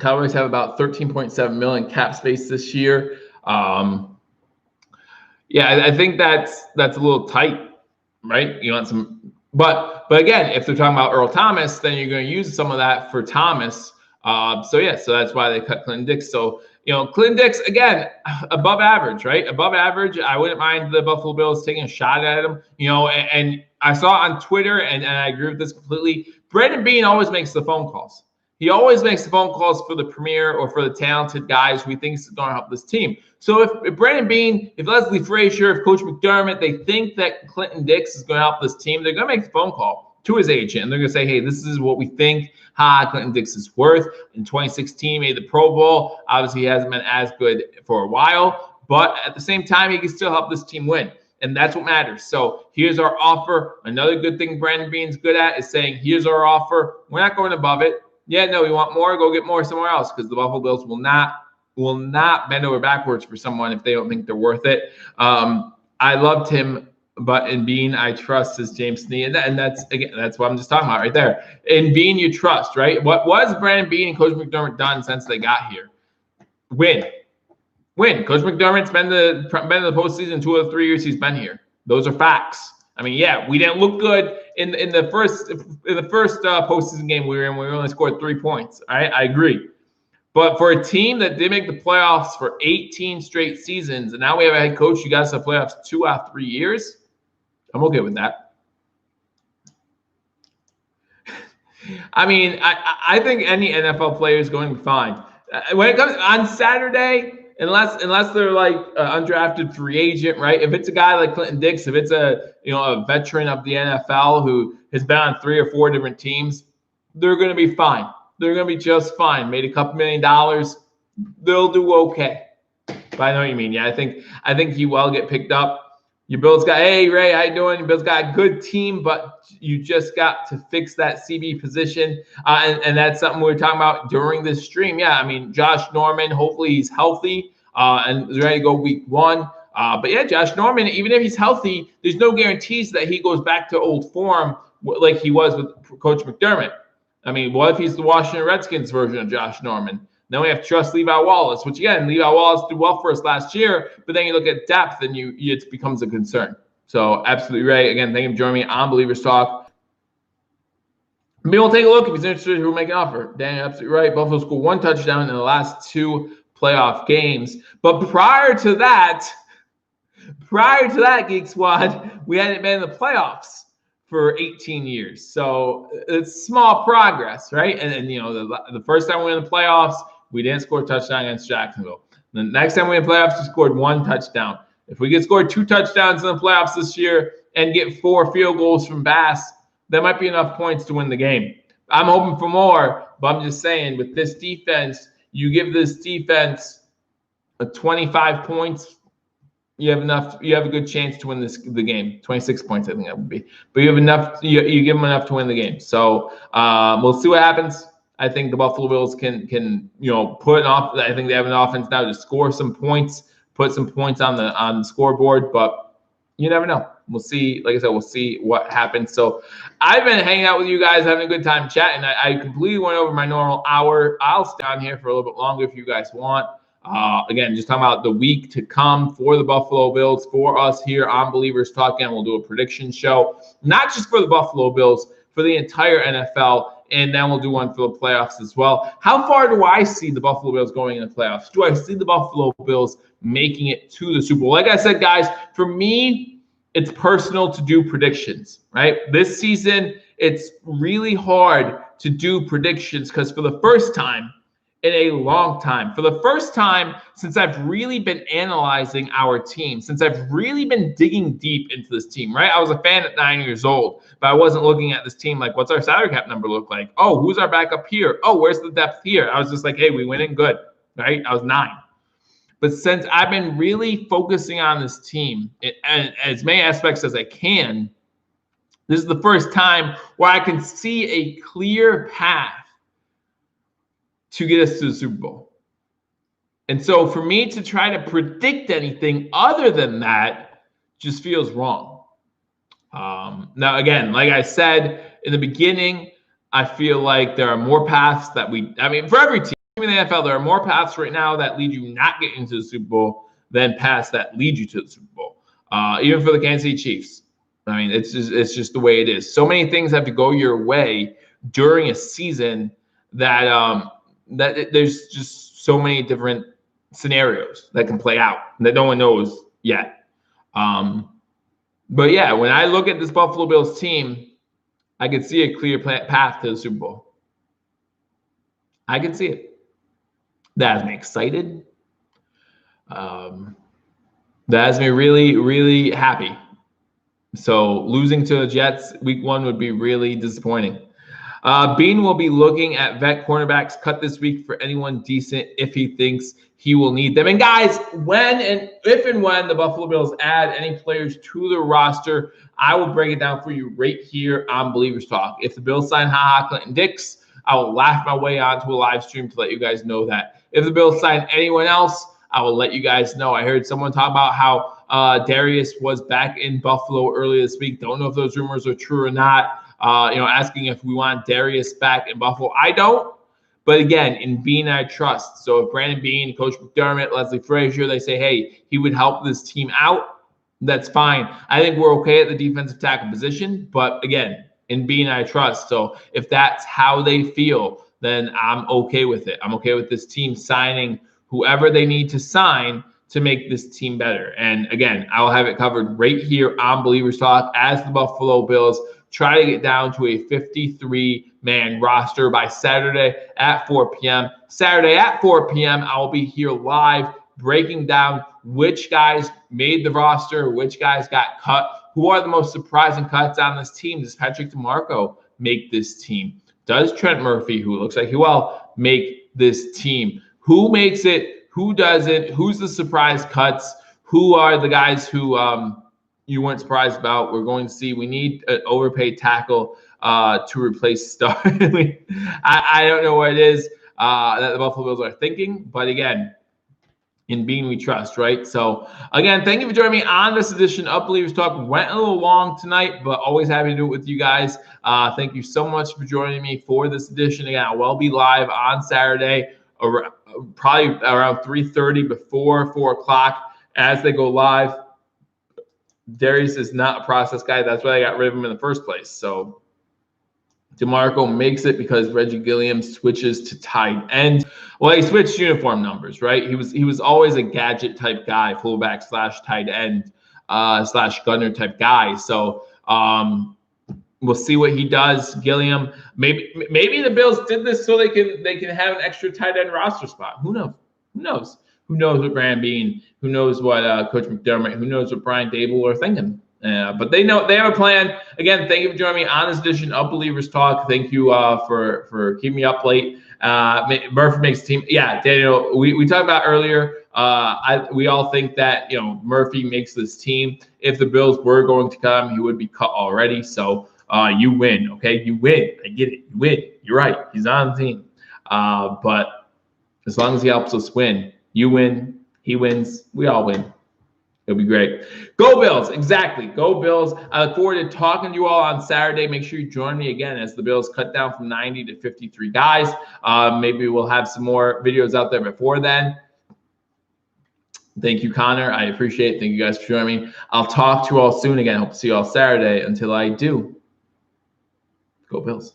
Cowboys have about 13.7 million cap space this year. I think that's a little tight, right? You want some, but again, if they're talking about Earl Thomas, then you're going to use some of that for Thomas. So that's why they cut Clinton Dix. So Clinton Dix, again, above average, right? Above average. I wouldn't mind the Buffalo Bills taking a shot at him. And I saw on Twitter, and I agree with this completely. Brandon Beane always makes the phone calls. He always makes the phone calls for the premier or for the talented guys who he thinks is going to help this team. So if Brandon Beane, if Leslie Frazier, if Coach McDermott, they think that Clinton Dix is going to help this team, they're going to make the phone call to his agent. And they're going to say, hey, this is what we think Clinton Dix is worth. In 2016, made the Pro Bowl. Obviously, he hasn't been as good for a while. But at the same time, he can still help this team win. And that's what matters. So here's our offer. Another good thing Brandon Beane's good at is saying, here's our offer. We're not going above it. Yeah, no, you want more? Go get more somewhere else, because the Buffalo Bills will not bend over backwards for someone if they don't think they're worth it. I loved him, but in Beane, I trust, as James Snee, and that's what I'm just talking about right there. In Beane, you trust, right? What has Brandon Beane and Coach McDermott done since they got here? Win. Coach McDermott's been to the postseason 2 of the 3 years he's been here. Those are facts. I mean, yeah, we didn't look good in the first postseason game we were in. We only scored 3 points. All right, I agree. But for a team that did make the playoffs for 18 straight seasons, and now we have a head coach who got us the playoffs 2 out of 3 years, I'm okay with that. I mean, I think any NFL player is going to be fine. When it comes on Saturday, unless they're like undrafted free agent, right? If it's a guy like Clinton Dix, if it's a veteran of the NFL who has been on 3 or 4 different teams, they're going to be fine. They're going to be just fine. Made a couple $1 million, they'll do okay. But I know what you mean. Yeah, I think he will get picked up. Your Bills got, hey Ray, how you doing? Your Bills got a good team, but you just got to fix that CB position, and that's something we were talking about during this stream. Yeah, I mean, Josh Norman, hopefully he's healthy and is ready to go week 1. But yeah, Josh Norman, even if he's healthy, there's no guarantees that he goes back to old form like he was with Coach McDermott. I mean, what if he's the Washington Redskins version of Josh Norman? Then we have to trust Levi Wallace, which again, Levi Wallace did well for us last year, but then you look at depth and it becomes a concern. So absolutely right. Again, thank you for joining me on Believers Talk. Maybe we'll take a look if he's interested who will make an offer. Dan, absolutely right. Buffalo scored 1 touchdown in the last 2 playoff games. But prior to that, Geek Squad, we hadn't been in the playoffs for 18 years. So it's small progress, right? And you know, the first time we were in the playoffs, we didn't score a touchdown against Jacksonville. The next time we were in the playoffs, we scored 1 touchdown. If we could score 2 touchdowns in the playoffs this year and get 4 field goals from Bass, that might be enough points to win the game. I'm hoping for more, but I'm just saying with this defense, you give this defense a 25 points, you have a good chance to win the game. 26 points, I think that would be. But you have enough, you give them enough to win the game. So we'll see what happens. I think the Buffalo Bills can put off. I think they have an offense now to score some points, put some points on the scoreboard, but you never know. We'll see. Like I said, we'll see what happens. So I've been hanging out with you guys, having a good time chatting. I completely went over my normal hour. I'll stay on here for a little bit longer if you guys want. Again, just talking about the week to come for the Buffalo Bills, for us here on Believers Talking. We'll do a prediction show, not just for the Buffalo Bills, for the entire NFL. And then we'll do one for the playoffs as well. How far do I see the Buffalo Bills going in the playoffs? Do I see the Buffalo Bills making it to the Super Bowl? Like I said, guys, for me, it's personal to do predictions, right? This season, it's really hard to do predictions because for the first time in a long time, for the first time since I've really been analyzing our team, since I've really been digging deep into this team, right? I was a fan at 9 years old, but I wasn't looking at this team like, what's our salary cap number look like? Oh, who's our backup here? Oh, where's the depth here? I was just like, hey, we winning, good, right? I was 9. But since I've been really focusing on this team and as many aspects as I can, this is the first time where I can see a clear path to get us to the Super Bowl. And so for me to try to predict anything other than that just feels wrong. Now, again, like I said in the beginning, I feel like there are more paths that for every team in the NFL, there are more paths right now that lead you not getting to the Super Bowl than paths that lead you to the Super Bowl. Even for the Kansas City Chiefs. I mean, it's just the way it is. So many things have to go your way during a season that there's just so many different scenarios that can play out that no one knows yet. But yeah, when I look at this Buffalo Bills team, I can see a clear path to the Super Bowl. I can see it. That has me excited. That has me really, really happy. So losing to the Jets week 1 would be really disappointing. Bean will be looking at vet cornerbacks cut this week for anyone decent if he thinks he will need them. And guys, if and when the Buffalo Bills add any players to the roster, I will break it down for you right here on Believers Talk. If the Bills sign Clinton Dix, I will laugh my way onto a live stream to let you guys know that. If the Bills sign anyone else, I will let you guys know. I heard someone talk about how Darius was back in Buffalo earlier this week. Don't know if those rumors are true or not. Asking if we want Darius back in Buffalo. I don't. But again, in Bean, I trust. So if Brandon Bean, Coach McDermott, Leslie Frazier, they say, hey, he would help this team out, that's fine. I think we're okay at the defensive tackle position. But again, in Bean, I trust. So if that's how they feel, then I'm okay with it. I'm okay with this team signing whoever they need to sign to make this team better. And again, I'll have it covered right here on Believers Talk as the Buffalo Bills try to get down to a 53-man roster by Saturday at 4 p.m. Saturday at 4 p.m., I'll be here live breaking down which guys made the roster, which guys got cut, who are the most surprising cuts on this team. Does Patrick DeMarco make this team? Does Trent Murphy, who looks like he will, make this team? Who makes it? Who doesn't? Who's the surprise cuts? Who are the guys who you weren't surprised about? We're going to see. We need an overpaid tackle to replace Star. I don't know what it is that the Buffalo Bills are thinking, but again, in Being we trust, right? So again, thank you for joining me on this edition of Believers Talk. Went a little long tonight, but always happy to do it with you guys. Thank you so much for joining me for this edition. Again, I will be live on Saturday probably around 3:30 before 4 o'clock as they go live. Darius is not a process guy. That's why I got rid of him in the first place. So DeMarco makes it because Reggie Gilliam switches to tight end. Well, he switched uniform numbers, right? He was always a gadget type guy, fullback / tight end / gunner type guy. So we'll see what he does. Gilliam, maybe the Bills did this so they can have an extra tight end roster spot. Who knows? Who knows? Who knows what Graham Bean? Who knows what Coach McDermott? Who knows what Brian Dable are thinking? But they know they have a plan. Again, thank you for joining me on this edition of Believers Talk. Thank you for keeping me up late. Murphy makes the team. Yeah, Daniel, we talked about earlier. We all think that Murphy makes this team. If the Bills were going to cut him, he would be cut already. So you win, okay? You win. I get it. You win. You're right. He's on the team. But as long as he helps us win, you win. He wins. We all win. It'll be great. Go Bills. Exactly. Go Bills. I look forward to talking to you all on Saturday. Make sure you join me again as the Bills cut down from 90 to 53 guys. Maybe we'll have some more videos out there before then. Thank you, Connor. I appreciate it. Thank you guys for joining me. I'll talk to you all soon again. Hope to see you all Saturday. Until I do, go Bills.